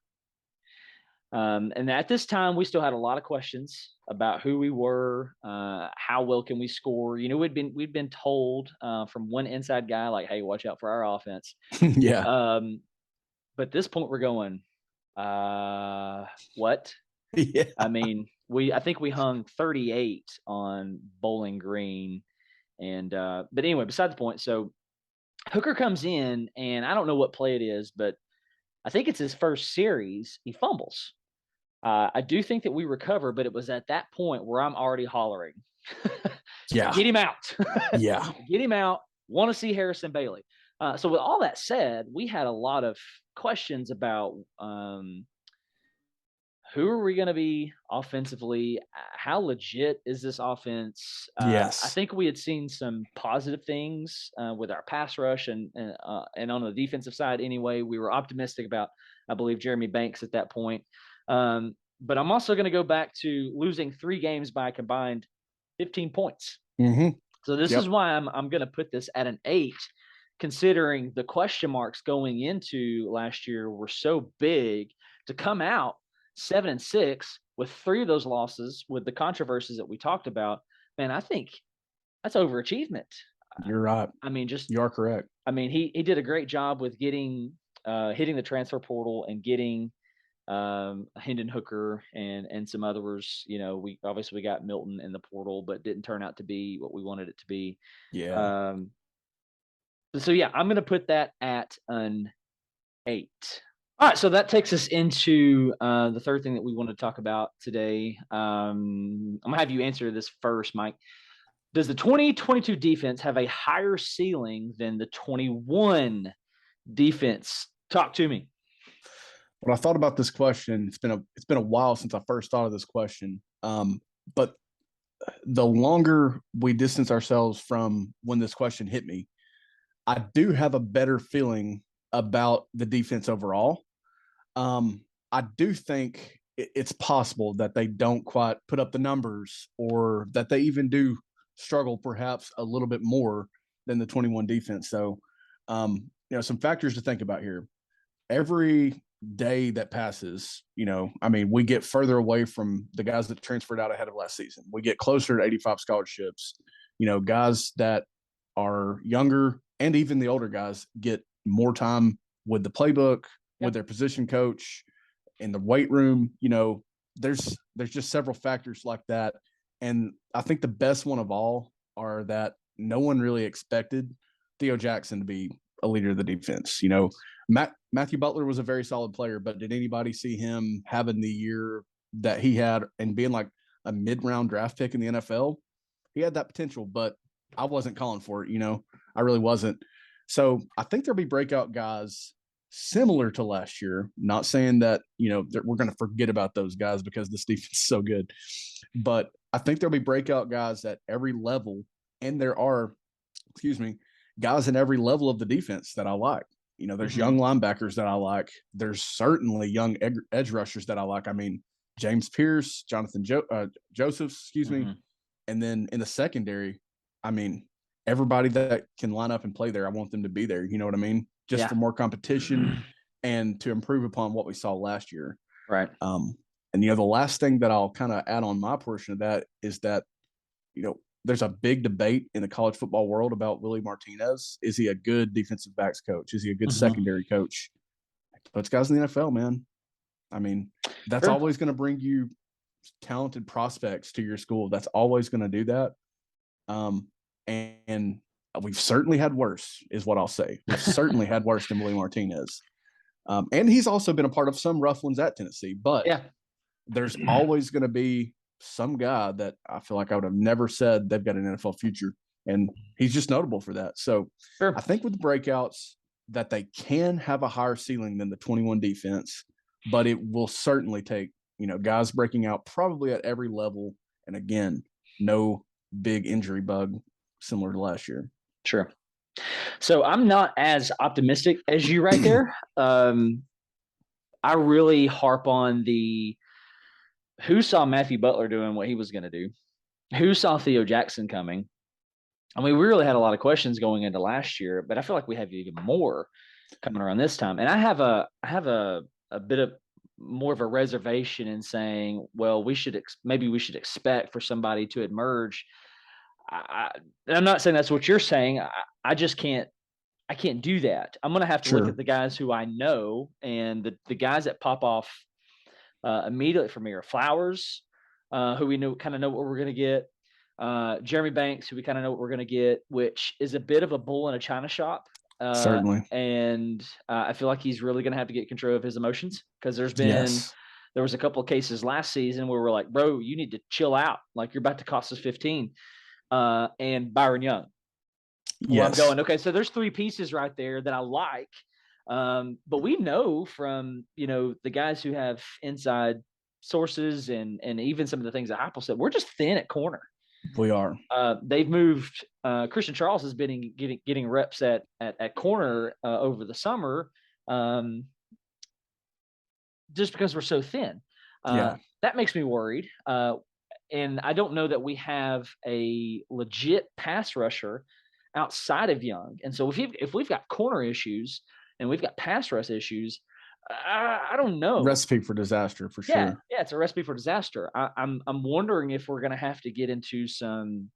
And at this time, we still had a lot of questions about who we were, how well can we score. You know, we'd been told from one inside guy, like, "Hey, watch out for our offense." Yeah. But at this point, we're going, what? Yeah. I mean, I think we hung 38 on Bowling Green, and but anyway, beside the point. So Hooker comes in, and I don't know what play it is, but I think it's his first series. He fumbles. I do think that we recover, but it was at that point where I'm already hollering. Yeah. Get him out. Yeah. Get him out. Want to see Harrison Bailey. So with all that said, we had a lot of questions about who are we going to be offensively? How legit is this offense? Yes. I think we had seen some positive things with our pass rush and on the defensive side anyway. We were optimistic about, I believe, Jeremy Banks at that point. But I'm also going to go back to losing 3 games by a combined 15 points. So this is why I'm going to put this at an 8, considering the question marks going into last year were so big. To come out 7-6 with 3 of those losses, with the controversies that we talked about, man, I think that's overachievement. You're right. I mean, you are correct. I mean, he did a great job with getting hitting the transfer portal and getting Hendon Hooker and some others. You know, we got Milton in the portal, but didn't turn out to be what we wanted it to be. Yeah. So yeah, I'm going to put that at an 8. All right, so that takes us into the third thing that we want to talk about today. I'm going to have you answer this first, Mike. Does the 2022 defense have a higher ceiling than the 21 defense? Talk to me. When I thought about this question, it's been a while since I first thought of this question. But the longer we distance ourselves from when this question hit me, I do have a better feeling about the defense overall. I do think it's possible that they don't quite put up the numbers, or that they even do struggle perhaps a little bit more than the 21 defense. So, some factors to think about here. Every day that passes, we get further away from the guys that transferred out ahead of last season. We get closer to 85 scholarships. Guys that are younger and even the older guys get more time with the playbook, with their position coach, in the weight room. There's just several factors like that. And I think the best one of all are that no one really expected Theo Jackson to be a leader of the defense. Matthew Butler was a very solid player, but did anybody see him having the year that he had and being like a mid-round draft pick in the NFL? He had that potential, but I wasn't calling for it. I really wasn't. So I think there'll be breakout guys similar to last year. Not saying that, that we're going to forget about those guys because this defense is so good, but I think there'll be breakout guys at every level. And there are, guys in every level of the defense that I like. There's young linebackers that I like. There's certainly young edge rushers that I like. I mean, James Pierce, Jonathan Josephs, and then in the secondary, I mean, everybody that can line up and play there, I want them to be there. You know what I mean? Just for more competition and to improve upon what we saw last year. Right. And the last thing that I'll kind of add on my portion of that is that, there's a big debate in the college football world about Willie Martinez. Is he a good defensive backs coach? Is he a good secondary coach? Puts guys in the NFL, man. I mean, that's always going to bring you talented prospects to your school. That's always going to do that. And we've certainly had worse, is what I'll say. We've certainly had worse than Willie Martinez. And he's also been a part of some rough ones at Tennessee. But there's always going to be some guy that I feel like I would have never said they've got an NFL future. And he's just notable for that. So I think with the breakouts, that they can have a higher ceiling than the 21 defense, but it will certainly take, guys breaking out probably at every level. And again, no big injury bug similar to last year. Sure. So I'm not as optimistic as you right there. I really harp on who saw Matthew Butler doing what he was going to do? Who saw Theo Jackson coming? I mean, we really had a lot of questions going into last year, but I feel like we have even more coming around this time. And I have a bit of more of a reservation in saying, well, maybe we should expect for somebody to emerge. I'm not saying that's what you're saying. I just can't. I can't do that. I'm going to have to look at the guys who I know, and the guys that pop off immediately for me are Flowers, who we kind of know what we're going to get. Jeremy Banks, who we kind of know what we're going to get, which is a bit of a bull in a china shop. Certainly. And I feel like he's really going to have to get control of his emotions, because there was a couple of cases last season where we're like, bro, you need to chill out. Like, you're about to cost us 15. And Byron Young. Yes. I'm going, okay, so there's three pieces right there that I like. But we know from, the guys who have inside sources and even some of the things that Huepel said, we're just thin at corner. We are. They've moved. Christian Charles has been getting reps at corner over the summer, just because we're so thin. That makes me worried. And I don't know that we have a legit pass rusher outside of Young. And so if we've got corner issues and we've got pass rush issues, I don't know. Recipe for disaster, for sure. Yeah, it's a recipe for disaster. I'm wondering if we're going to have to get into some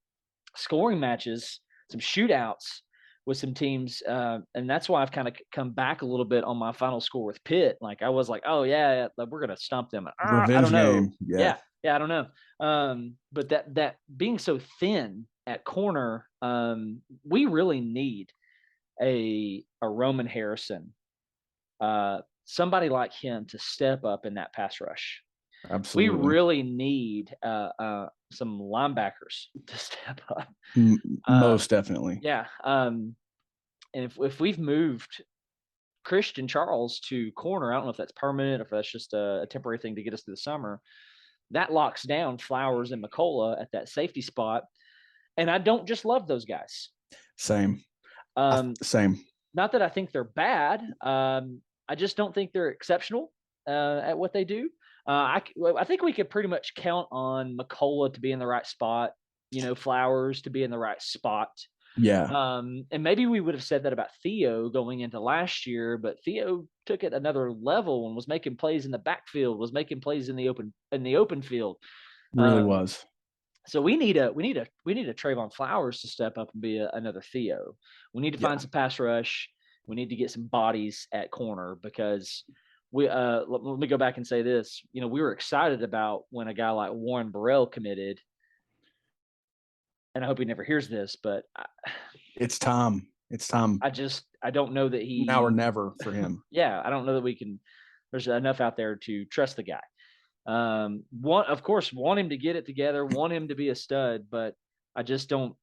scoring matches, some shootouts with some teams, and that's why I've kind of come back a little bit on my final score with Pitt. Like, I was like, oh yeah, we're going to stomp them. Revenge I don't know. Game. Yeah, I don't know. But that being so thin at corner, we really need a Roman Harrison, somebody like him to step up in that pass rush. Absolutely. We really need some linebackers to step up. Most definitely. Yeah. And if we've moved Christian Charles to corner, I don't know if that's permanent or if that's just a temporary thing to get us through the summer, that locks down Flowers and McCullough at that safety spot. And I don't just love those guys. Same. Same. Not that I think they're bad. I just don't think they're exceptional at what they do. I think we could pretty much count on McCullough to be in the right spot, Flowers to be in the right spot. Yeah. And maybe we would have said that about Theo going into last year, but Theo took it another level and was making plays in the backfield, was making plays in the open field. Really was. So we need a Trayvon Flowers to step up and be another Theo. We need to find some pass rush. We need to get some bodies at corner, because let me go back and say this. We were excited about when a guy like Warren Burrell committed, and I hope he never hears this, but it's time. It's time. I don't know that he now or never for him. Yeah, I don't know that we can. There's enough out there to trust the guy. Of course, want him to get it together, want him to be a stud, but I just don't.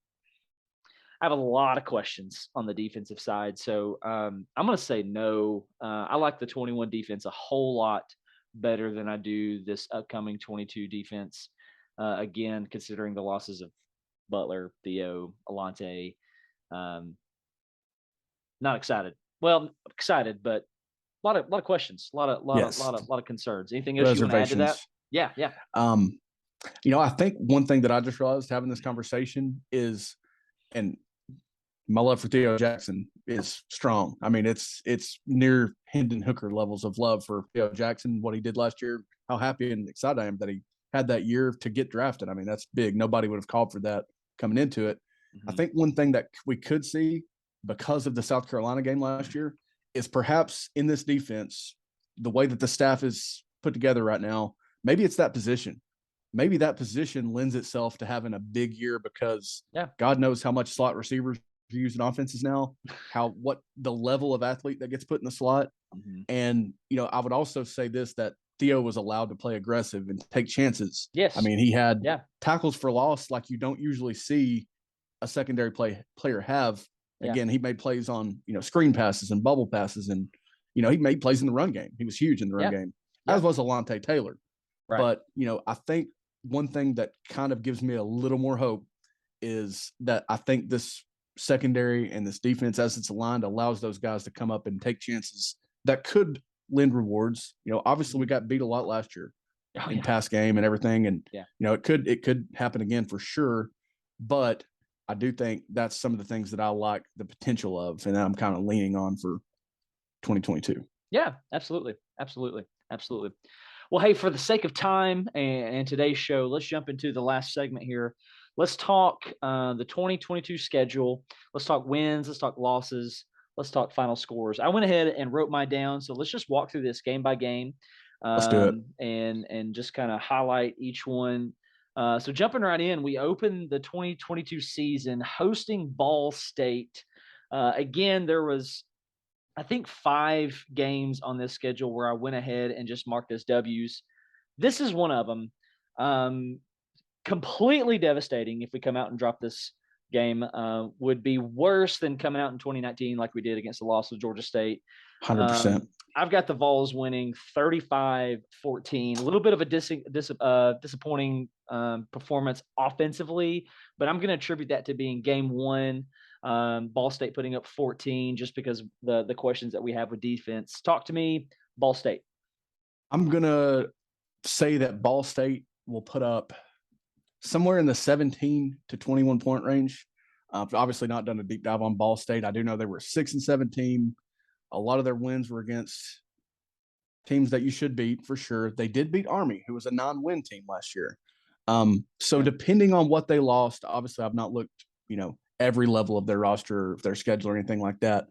I have a lot of questions on the defensive side, so I'm going to say no. I like the 21 defense a whole lot better than I do this upcoming 22 defense. Again, considering the losses of Butler, Theo, Alante, not excited. Well, excited, but a lot of questions, a lot of concerns. Anything else you want to add to that? Yeah. I think one thing that I just realized having this conversation is, and my love for Theo Jackson is strong. I mean, it's near Hendon Hooker levels of love for Theo Jackson, what he did last year, how happy and excited I am that he had that year to get drafted. I mean, that's big. Nobody would have called for that coming into it. Mm-hmm. I think one thing that we could see because of the South Carolina game last year is perhaps in this defense, the way that the staff is put together right now, maybe it's that position. Maybe that position lends itself to having a big year, because God knows how much slot receivers are using offenses now, what the level of athlete that gets put in the slot. Mm-hmm. And, I would also say this, that Theo was allowed to play aggressive and take chances. Yes. I mean, he had tackles for loss like you don't usually see a secondary player have Again, he made plays on, screen passes and bubble passes, and, he made plays in the run game. He was huge in the run game, as was Alontae Taylor. Right. But, I think one thing that kind of gives me a little more hope is that I think this secondary and this defense, as it's aligned, allows those guys to come up and take chances that could lend rewards. Obviously we got beat a lot last year in pass game and everything. And, it could happen again for sure. But I do think that's some of the things that I like the potential of, and that I'm kind of leaning on for 2022. Yeah, absolutely. Absolutely. Absolutely. Well, hey, for the sake of time and today's show, let's jump into the last segment here. Let's talk the 2022 schedule. Let's talk wins. Let's talk losses. Let's talk final scores. I went ahead and wrote mine down. So let's just walk through this game by game. Let's do it. And just kind of highlight each one. So jumping right in, we open the 2022 season hosting Ball State. Again, there was, I think, 5 games on this schedule where I went ahead and just marked as W's. This is one of them. Completely devastating if we come out and drop this game. Would be worse than coming out in 2019 like we did against the loss of Georgia State. 100%. I've got the Vols winning 35-14. A little bit of a disappointing performance offensively, but I'm going to attribute that to being game 1. Ball State putting up 14 just because the questions that we have with defense. Talk to me, Ball State. I'm going to say that Ball State will put up somewhere in the 17 to 21 point range. I've obviously not done a deep dive on Ball State. I do know they were a 6-7 team. A lot of their wins were against teams that you should beat for sure. They did beat Army, who was a non-win team last year. So depending on what they lost, obviously I've not looked, every level of their roster, their schedule or anything like that.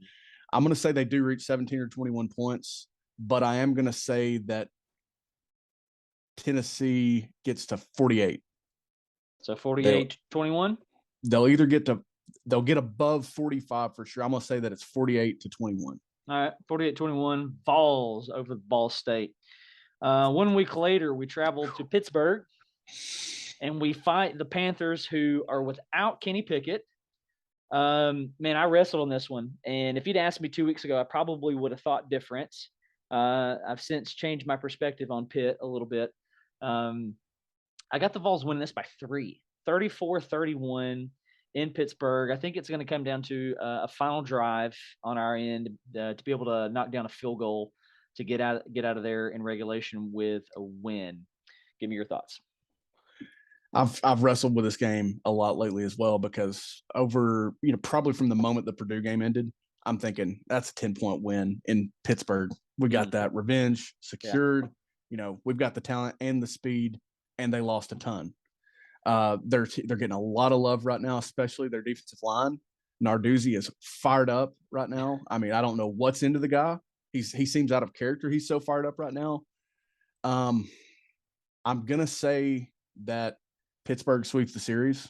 I'm going to say they do reach 17 or 21 points, but I am going to say that Tennessee gets to 48. So 48-21? They'll get above 45 for sure. I'm going to say that it's 48-21. All right, 48-21, Vols over Ball State. 1 week later, we travel to Pittsburgh, and we fight the Panthers, who are without Kenny Pickett. Man, I wrestled on this one, and if you'd asked me 2 weeks ago, I probably would have thought different. I've since changed my perspective on Pitt a little bit. I got the Vols winning this by 3, 34-31 in Pittsburgh. I think it's going to come down to a final drive on our end to be able to knock down a field goal to get out of there in regulation with a win. Give me your thoughts. I've wrestled with this game a lot lately as well, because over, probably from the moment the Purdue game ended, I'm thinking that's a 10-point win in Pittsburgh. We got that revenge secured. Yeah. We've got the talent and the speed, and they lost a ton. They're getting a lot of love right now, especially their defensive line. Narduzzi is fired up right now. I mean, I don't know what's into the guy. He seems out of character. He's so fired up right now. I'm gonna say that Pittsburgh sweeps the series.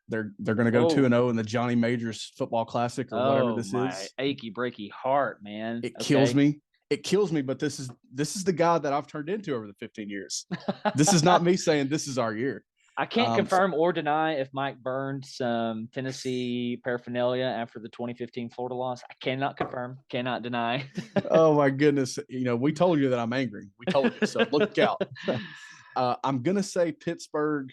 They're gonna go 2-0 in the Johnny Majors Football Classic or whatever this my is. Achy breaky heart, man. It kills me. It kills me. But this is the guy that I've turned into over the 15 years. This is not me saying this is our year. I can't confirm or deny if Mike burned some Tennessee paraphernalia after the 2015 Florida loss. I cannot confirm, cannot deny. Oh my goodness. We told you that I'm angry. We told you, so look out. I'm going to say Pittsburgh.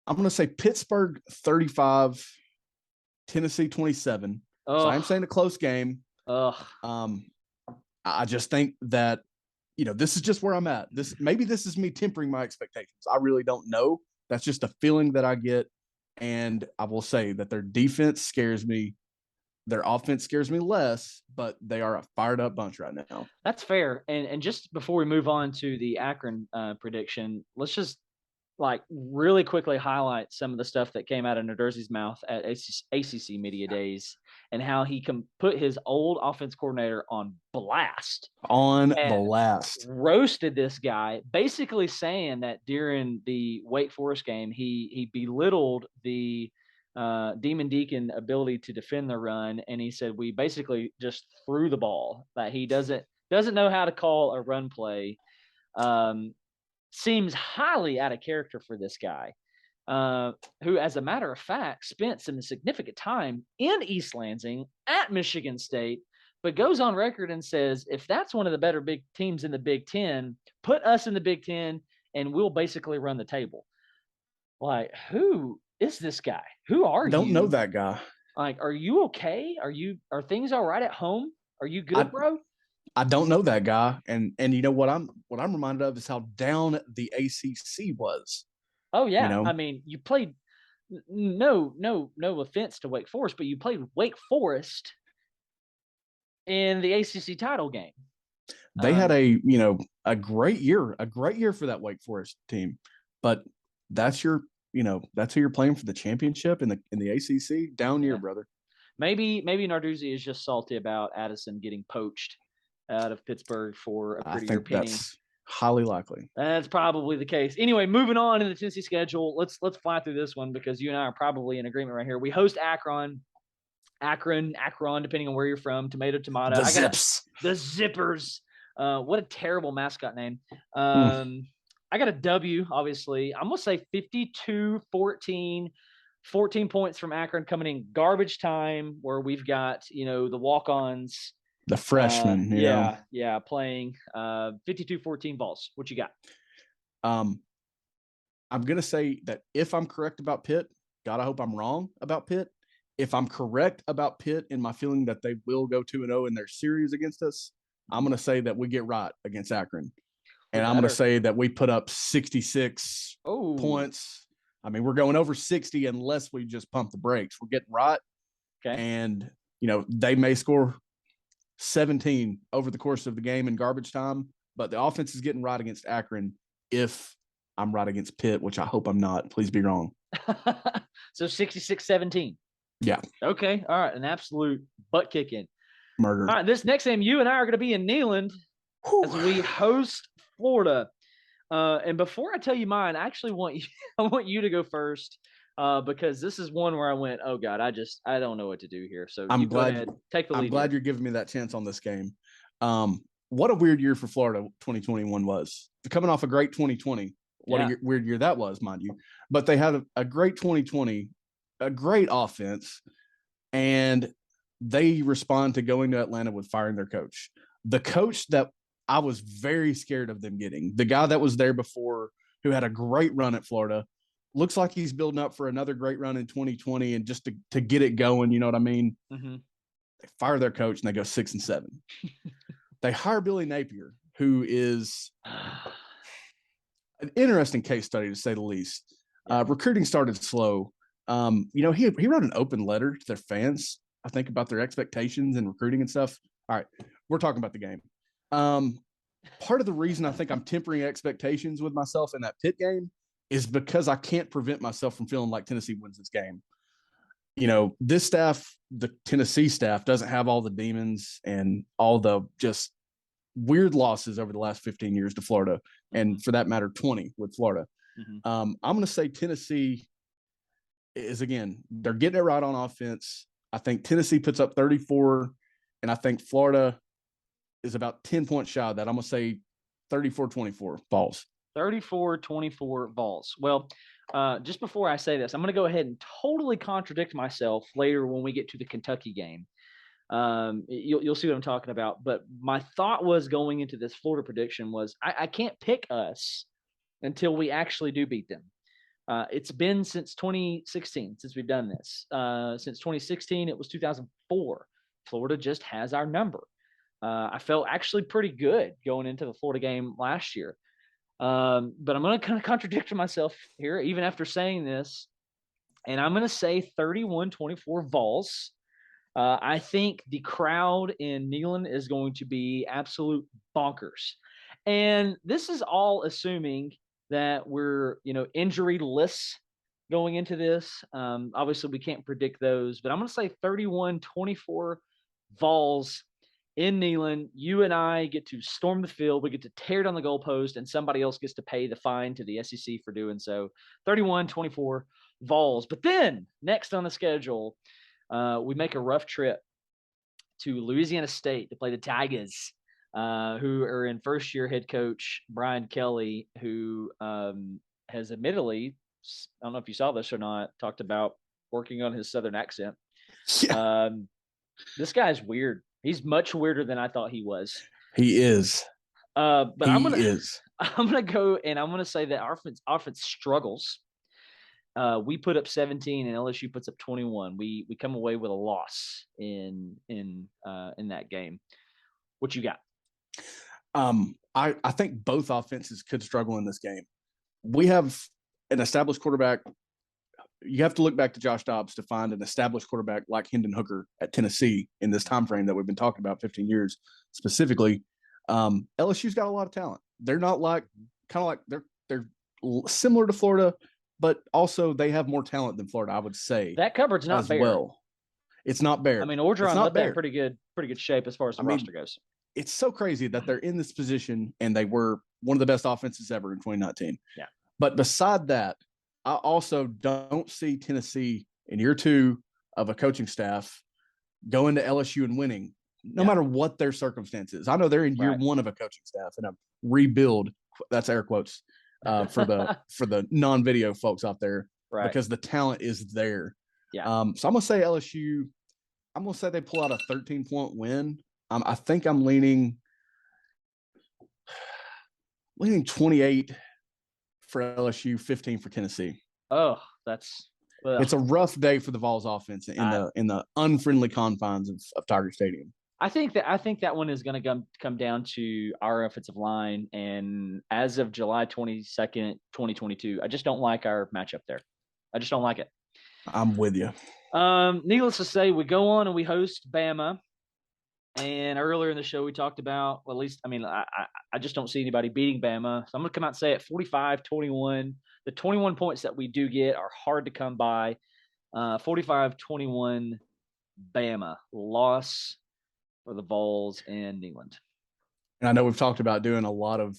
I'm going to say Pittsburgh 35, Tennessee 27. So I'm saying a close game. I just think that, this is just where I'm at. Maybe this is me tempering my expectations. I really don't know. That's just a feeling that I get. And I will say that their defense scares me. Their offense scares me less, but they are a fired up bunch right now. That's fair. And just before we move on to the Akron prediction, let's just really quickly highlight some of the stuff that came out of Narduzzi's mouth at ACC Media Days, and how he can put his old offense coordinator on blast. Roasted this guy, basically saying that during the Wake Forest game, he belittled the Demon Deacon ability to defend the run, and he said we basically just threw the ball. That he doesn't know how to call a run play. Seems highly out of character for this guy. who, as a matter of fact, spent some significant time in East Lansing at Michigan State, but goes on record and says, if that's one of the better big teams in the Big Ten, put us in the Big Ten and we'll basically run the table. Like, who is this guy? Who are you? Don't know that guy. Like, are you okay? Are things all right at home? Are you good, bro? I don't know that guy. And you know what I'm reminded of is how down the ACC was. Oh yeah. You know? I mean, you played no offense to Wake Forest, but you played Wake Forest in the ACC title game. They had a great year for that Wake Forest team, but that's who you're playing for the championship in the ACC. Down year, brother. Maybe Narduzzi is just salty about Addison getting poached out of Pittsburgh for a prettier penny. That's highly likely. That's probably the case. Anyway, moving on in the Tennessee schedule. Let's fly through this one because you and I are probably in agreement right here. We host Akron, depending on where you're from. Tomato. The Zips. The Zippers. What a terrible mascot name. I got a W, obviously. I'm going to say 52-14. 14 points from Akron coming in garbage time, where we've got, the walk-ons. The freshmen. Playing 52-14 Vols. What you got? I'm going to say that if I'm correct about Pitt, God, I hope I'm wrong about Pitt. If I'm correct about Pitt in my feeling that they will go 2-0 in their series against us, I'm going to say that we get right against Akron. And I'm going to say that we put up 66 points. I mean, we're going over 60 unless we just pump the brakes. We're getting right. Okay. And, they may score 17 over the course of the game in garbage time, but the offense is getting right against Akron if I'm right against Pitt, which I hope I'm not. Please be wrong. So 66-17. Yeah. Okay. All right. An absolute butt kicking. Murder. All right. This next game, you and I are going to be in Neyland as we host Florida. And before I tell you mine, I actually want you to go first because this is one where I went, oh God, I don't know what to do here. So I'm glad. Go ahead, take the lead. I'm glad you're giving me that chance on this game. What a weird year for Florida 2021 was. Coming off a great 2020. What a weird year that was, mind you. But they had a great 2020, a great offense, and they respond to going to Atlanta with firing their coach. The coach that I was very scared of them getting, the guy that was there before who had a great run at Florida, looks like he's building up for another great run in 2020 and just to get it going, you know what I mean? Mm-hmm. They fire their coach and they go 6-7. They hire Billy Napier, who is an interesting case study to say the least. Recruiting started slow. He wrote an open letter to their fans, I think, about their expectations and recruiting and stuff. All right, we're talking about the game. Part of the reason I think I'm tempering expectations with myself in that Pitt game is because I can't prevent myself from feeling like Tennessee wins this game. This staff, the Tennessee staff, doesn't have all the demons and all the just weird losses over the last 15 years to Florida, and for that matter, 20 with Florida. Mm-hmm. I'm going to say Tennessee is, again, they're getting it right on offense. I think Tennessee puts up 34, and I think Florida is about 10 points shy of that. I'm going to say 34-24 Vols. 34-24 Vols. Well, just before I say this, I'm going to go ahead and totally contradict myself later when we get to the Kentucky game. You'll see what I'm talking about. But my thought was going into this Florida prediction was I can't pick us until we actually do beat them. It's been since 2016 since we've done this. Since 2016, it was 2004. Florida just has our number. I felt actually pretty good going into the Florida game last year. But I'm going to kind of contradict myself here, even after saying this. And I'm going to say 31-24 Vols. I think the crowd in Neyland is going to be absolute bonkers. And this is all assuming that we're, injury-less going into this. Obviously, we can't predict those. But I'm going to say 31-24 Vols. In Neyland, you and I get to storm the field. We get to tear down the goalpost, and somebody else gets to pay the fine to the SEC for doing so. 31-24 Vols. But then, next on the schedule, we make a rough trip to Louisiana State to play the Tigers, who are in first-year head coach Brian Kelly, who has admittedly I don't know if you saw this or not, talked about working on his Southern accent. Yeah. This guy's weird. He's much weirder than I thought he was. He is. But I'm gonna go and I'm gonna say that our offense struggles. We put up 17 and LSU puts up 21. We come away with a loss in that game. What you got? I think both offenses could struggle in this game. We have an established quarterback. You have to look back to Josh Dobbs to find an established quarterback like Hendon Hooker at Tennessee in this time frame that we've been talking about, 15 years specifically. LSU's got a lot of talent. They're not they're similar to Florida, but also they have more talent than Florida, I would say. That cupboard's not bare. Well, it's not bare. I mean, Orgeron left that in pretty good shape as far as the roster goes. It's so crazy that they're in this position and they were one of the best offenses ever in 2019. Yeah. But beside that, I also don't see Tennessee in year 2 of a coaching staff going to LSU and winning, no matter what their circumstances. I know they're in year 1 of a coaching staff and a rebuild. That's air quotes for the non-video folks out there, because the talent is there. Yeah. So I'm gonna say LSU. I'm gonna say they pull out a 13-point win. I think I'm leaning 28 for LSU, 15 for Tennessee. Oh, it's a rough day for the Vols offense in the unfriendly confines of Tiger Stadium. I think that one is going to come down to our offensive line, and as of July 22nd, 2022, I just don't like our matchup there. I just don't like it. I'm with you. Needless to say, we go on and we host Bama. And earlier in the show, we talked about, well, at least, I mean, I just don't see anybody beating Bama. So I'm going to come out and say it, 45-21. The 21 points that we do get are hard to come by. 45-21 Bama loss for the Vols and England. And I know we've talked about doing a lot of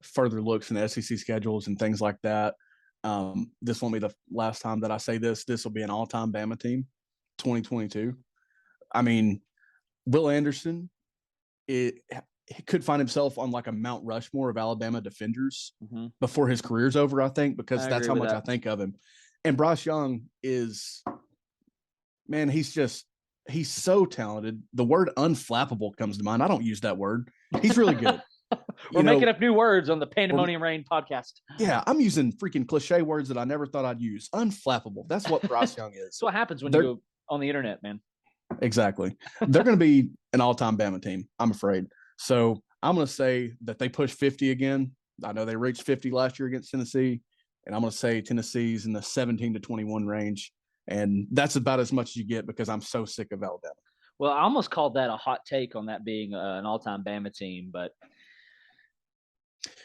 further looks in the SEC schedules and things like that. This won't be the last time that I say this. This will be an all-time Bama team, 2022. I mean, Will Anderson, he could find himself on like a Mount Rushmore of Alabama defenders before his career's over, I think, because that's how much I think of him. And Bryce Young is, man, he's so talented. The word unflappable comes to mind. I don't use that word. He's really good. We're making up new words on the Pandemonium Reigns podcast. Yeah, I'm using freaking cliche words that I never thought I'd use. Unflappable. That's what Bryce Young is. That's what happens when you go on the internet, man. Exactly. They're going to be an all-time Bama team, I'm afraid. So I'm going to say that they push 50 again. I know they reached 50 last year against Tennessee, and I'm going to say Tennessee's in the 17-21 range. And that's about as much as you get because I'm so sick of Alabama. Well, I almost called that a hot take on that being an all-time Bama team, but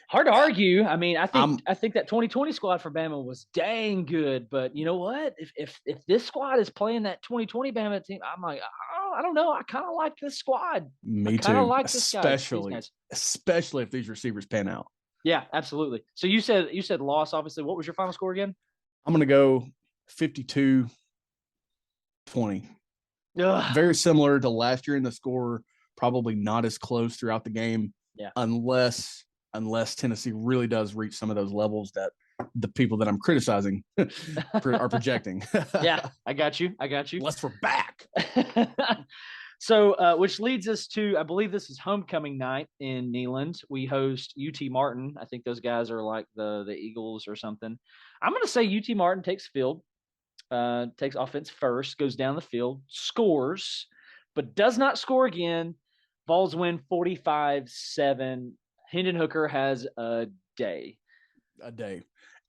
hard to argue. I mean, I think that 2020 squad for Bama was dang good, but you know what? If this squad is playing that 2020 Bama team, I'm like, oh, I don't know. I kind of like this squad. Me too. Like especially if these receivers pan out. Yeah, absolutely. So you said loss. Obviously, what was your final score again? I'm going to go 52-20. Very similar to last year in the score. Probably not as close throughout the game. Yeah. Unless Tennessee really does reach some of those levels that the people that I'm criticizing are projecting. Yeah, I got you. Unless we're back. So, which leads us to, I believe this is homecoming night in Neyland. We host UT Martin. I think those guys are like the Eagles or something. I'm going to say UT Martin takes field, takes offense first, goes down the field, scores, but does not score again. Vols win 45-7. Hendon Hooker has a day.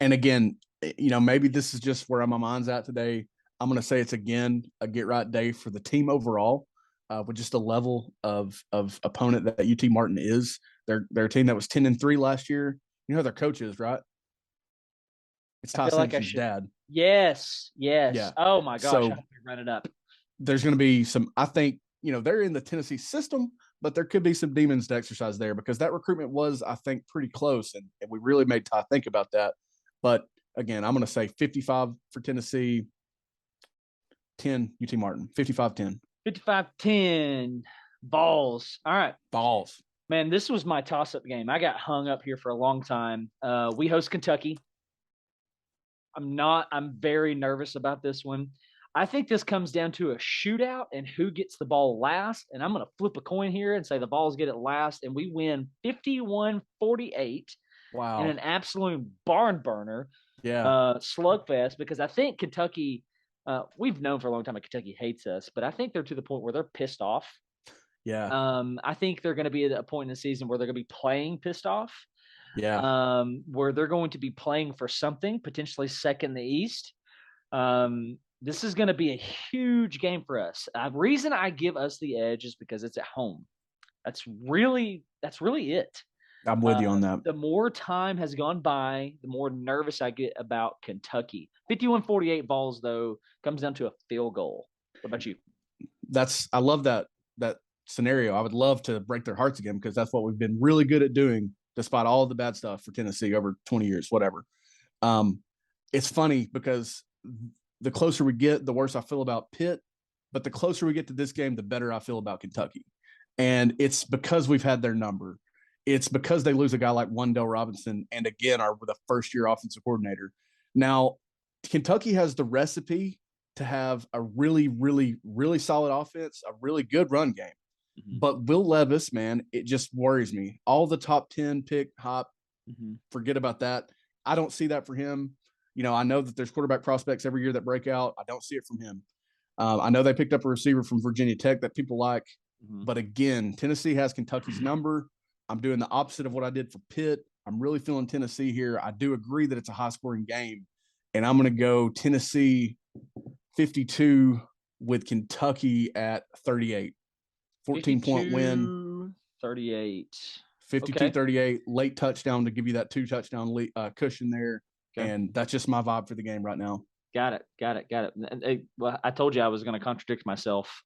And again, maybe this is just where my mind's at today. I'm going to say it's again a get right day for the team overall, with just the level of opponent that UT Martin is. They're a team that was 10-3 last year. You know who their coach is, right? It's Ty Simpson's dad. Yes. Yeah. Oh my gosh, so, I have to run it up. There's going to be some, I think, they're in the Tennessee system, but there could be some demons to exercise there because that recruitment was, I think, pretty close. And we really made Ty think about that. But again, I'm going to say 55 for Tennessee, 10 UT Martin, 55-10. 55-10 Vols. All right. Vols. Man, this was my toss-up game. I got hung up here for a long time. We host Kentucky. I'm very nervous about this one. I think this comes down to a shootout and who gets the ball last. And I'm going to flip a coin here and say the Vols get it last, and we win 51-48. Wow. In an absolute barn burner. Yeah. Slugfest, because I think Kentucky, we've known for a long time that Kentucky hates us, but I think they're to the point where they're pissed off. Yeah. I think they're going to be at a point in the season where they're going to be playing pissed off. Yeah. Where they're going to be playing for something, potentially second in the East. This is going to be a huge game for us. The reason I give us the edge is because it's at home. That's really it. I'm with you on that. The more time has gone by, the more nervous I get about Kentucky. 51-48 Vols, though, comes down to a field goal. What about you? I love that scenario. I would love to break their hearts again, because that's what we've been really good at doing, despite all the bad stuff for Tennessee over 20 years, whatever. It's funny because the closer we get, the worse I feel about Pitt, but the closer we get to this game, the better I feel about Kentucky. And it's because we've had their number. It's because they lose a guy like Wendell Robinson, and again, are the first-year offensive coordinator. Now, Kentucky has the recipe to have a really, really, really solid offense, a really good run game. Mm-hmm. But Will Levis, man, it just worries me. All the top 10 pick hop, forget about that. I don't see that for him. I know that there's quarterback prospects every year that break out. I don't see it from him. I know they picked up a receiver from Virginia Tech that people like. But again, Tennessee has Kentucky's number. I'm doing the opposite of what I did for Pitt. I'm really feeling Tennessee here. I do agree that it's a high-scoring game, and I'm going to go Tennessee 52 with Kentucky at 38. 14-point win. 38. 52-38, late touchdown to give you that 2-touchdown cushion there, and that's just my vibe for the game right now. Got it. Well, I told you I was going to contradict myself.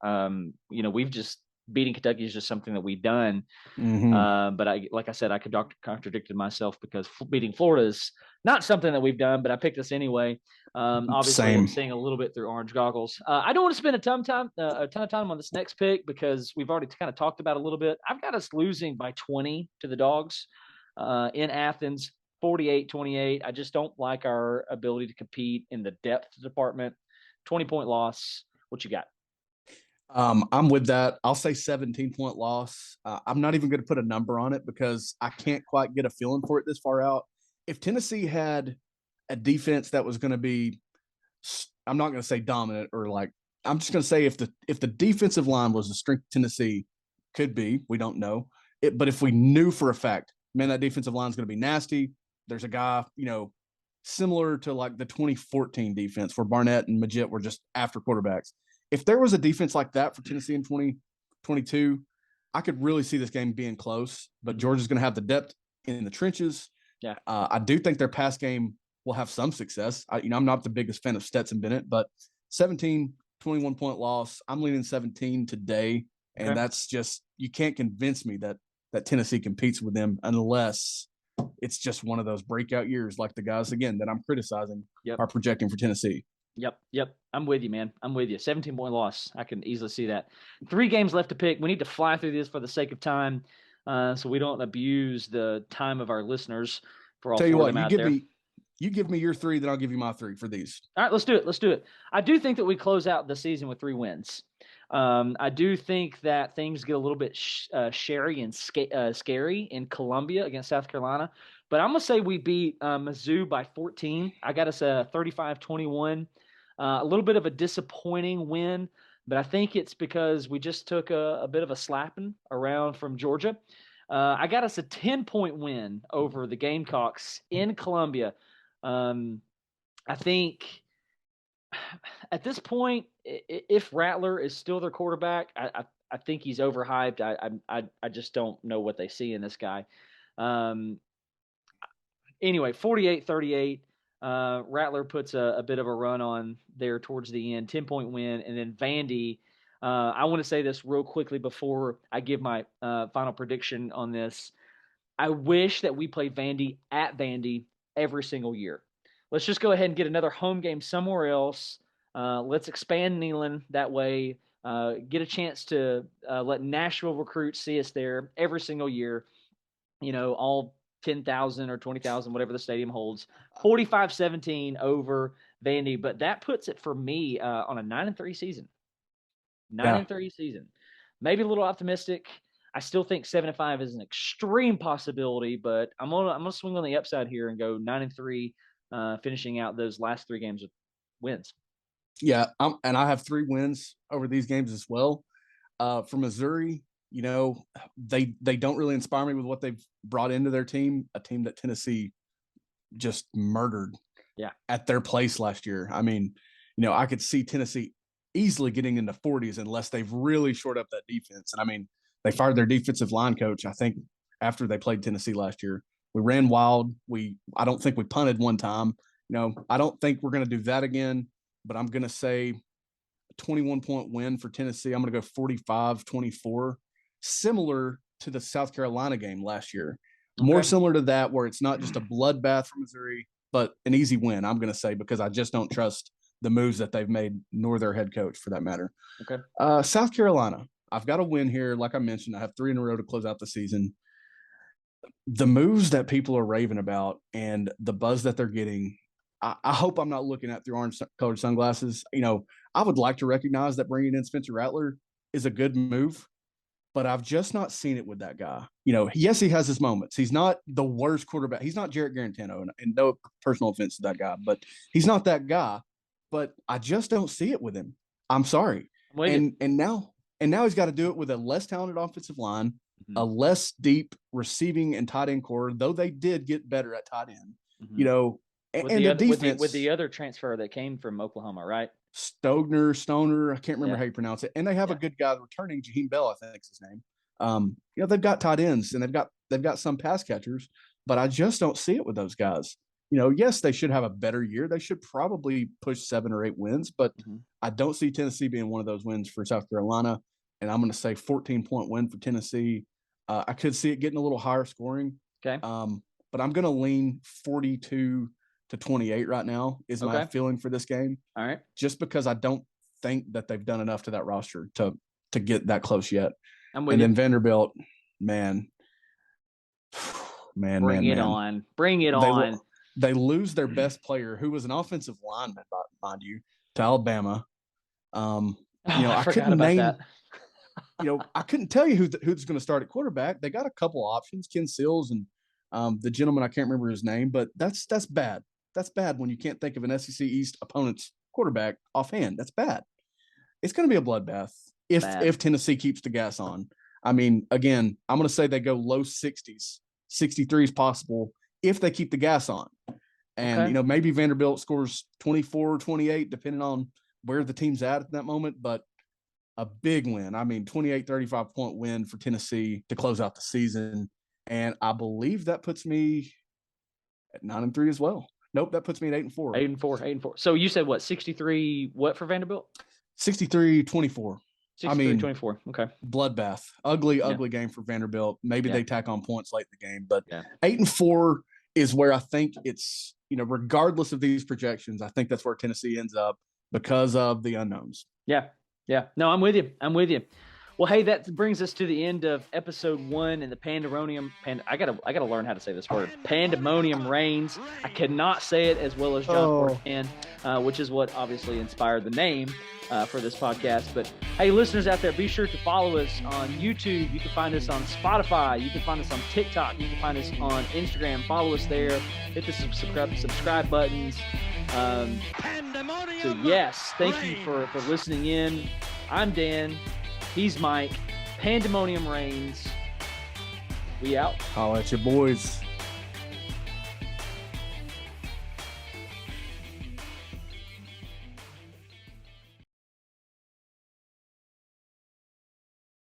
We've just beating Kentucky is just something that we've done. But like I said, I contradicted myself because beating Florida is not something that we've done, but I picked this anyway. Obviously, I'm seeing a little bit through orange goggles. I don't want to spend a ton of time on this next pick because we've already kind of talked about it a little bit. I've got us losing by 20 to the Dogs in Athens, 48-28. I just don't like our ability to compete in the depth department. 20-point loss. What you got? I'm with that. I'll say 17-point loss. I'm not even going to put a number on it because I can't quite get a feeling for it this far out. If Tennessee had a defense that was going to be, I'm not going to say dominant I'm just going to say if the defensive line was the strength of Tennessee, could be, we don't know it, but if we knew for a fact, man, that defensive line is going to be nasty. There's a guy, similar to like the 2014 defense where Barnett and Majette were just after quarterbacks. If there was a defense like that for Tennessee in 2022, I could really see this game being close. But Georgia's going to have the depth in the trenches. Yeah, I do think their pass game will have some success. I'm not the biggest fan of Stetson Bennett, but 21-point loss. I'm leaning 17 today, and that's just you can't convince me that Tennessee competes with them unless it's just one of those breakout years like the guys again that I'm criticizing are projecting for Tennessee. Yep. I'm with you, man. I'm with you. 17-point loss. I can easily see that. 3 games left to pick. We need to fly through this for the sake of time, so we don't abuse the time of our listeners. For all four of them out there. You give me your 3, then I'll give you my 3 for these. All right, let's do it. I do think that we close out the season with 3 wins. I do think that things get a little bit scary in Columbia against South Carolina. But I'm going to say we beat Mizzou by 14. I got us a 35-21. A little bit of a disappointing win, but I think it's because we just took a bit of a slapping around from Georgia. I got us a 10-point win over the Gamecocks in Columbia. I think at this point, if Rattler is still their quarterback, I think he's overhyped. I just don't know what they see in this guy. Anyway, 48-38. Rattler puts a bit of a run on there towards the end, 10-point win. And then Vandy, I want to say this real quickly before I give my final prediction on this. I wish that we played Vandy at Vandy every single year. Let's just go ahead and get another home game somewhere else. Let's expand Neyland that way. Get a chance to let Nashville recruits see us there every single year. All 10,000 or 20,000, whatever the stadium holds. 45-17 over Vandy, but that puts it for me on a 9-3 season. 9-3 season. Maybe a little optimistic. I still think 7-5 is an extreme possibility, but I'm gonna swing on the upside here and go 9-3, finishing out those last 3 games with wins. Yeah, and I have 3 wins over these games as well. For Missouri, you know, they don't really inspire me with what they've brought into their team, a team that Tennessee just murdered at their place last year. I mean, you know, I could see Tennessee easily getting into 40s unless they've really shored up that defense. And I mean, they fired their defensive line coach, I think, after they played Tennessee last year. We ran wild. I don't think we punted one time. You know, I don't think we're going to do that again, but I'm going to say a 21-point win for Tennessee. I'm going to go 45-24, similar to the South Carolina game last year. Okay. More similar to that, where it's not just a bloodbath for Missouri, but an easy win, I'm going to say, because I just don't trust the moves that they've made, nor their head coach for that matter. Okay. South Carolina, I've got a win here. Like I mentioned, I have 3 in a row to close out the season. The moves that people are raving about and the buzz that they're getting, I hope I'm not looking at through orange-colored sunglasses. You know, I would like to recognize that bringing in Spencer Rattler is a good move, but I've just not seen it with that guy. You know, yes, he has his moments. He's not the worst quarterback. He's not Jarrett Garantano, and no personal offense to that guy, but he's not that guy. But I just don't see it with him. I'm sorry. And now he's got to do it with a less talented offensive line, a less deep receiving and tight end core, though they did get better at tight end. You know, and the defense with the other transfer that came from Oklahoma, right? Stoner, I can't remember how you pronounce it. And they have a good guy returning, Jaheim Bell, I think is his name. You know, they've got tight ends and they've got some pass catchers, but I just don't see it with those guys. You know, yes, they should have a better year. They should probably push 7 or 8 wins, but I don't see Tennessee being one of those wins for South Carolina. And I'm going to say 14-point win for Tennessee. I could see it getting a little higher scoring. Okay. But I'm going to lean 42-28 right now is my feeling for this game. All right. Just because I don't think that they've done enough to that roster to get that close yet. Then Vanderbilt, man. Bring it on. They lose their best player, who was an offensive lineman, mind you, to Alabama. I couldn't name that. I couldn't tell you who's going to start at quarterback. They got a couple options, Ken Sills and the gentleman, I can't remember his name, but that's bad. That's bad when you can't think of an SEC East opponent's quarterback offhand. That's bad. It's going to be a bloodbath if Tennessee keeps the gas on. I mean, again, I'm going to say they go low 60s. 63 is possible if they keep the gas on. And, maybe Vanderbilt scores 24 or 28, depending on where the team's at that moment. But a big win. I mean, 28, 35-point win for Tennessee to close out the season. And I believe that puts me at 9-3 as well. Nope, that puts me at 8-4. 8-4. So you said what, 63 what for Vanderbilt? 63-24. 63-24. Okay. Bloodbath. Ugly game for Vanderbilt. Maybe they tack on points late in the game, but 8-4 is where I think it's, regardless of these projections, I think that's where Tennessee ends up because of the unknowns. Yeah. No, I'm with you. Well, hey, that brings us to the end of episode 1 in the I gotta learn how to say this word. Pandemonium Reigns. I cannot say it as well as John Ford can, which is what obviously inspired the name for this podcast. But hey, listeners out there, be sure to follow us on YouTube. You can find us on Spotify. You can find us on TikTok. You can find us on Instagram. Follow us there. Hit the subscribe buttons. So yes, thank you for listening in. I'm Dan. He's Mike. Pandemonium Reigns. We out. Holla at your boys.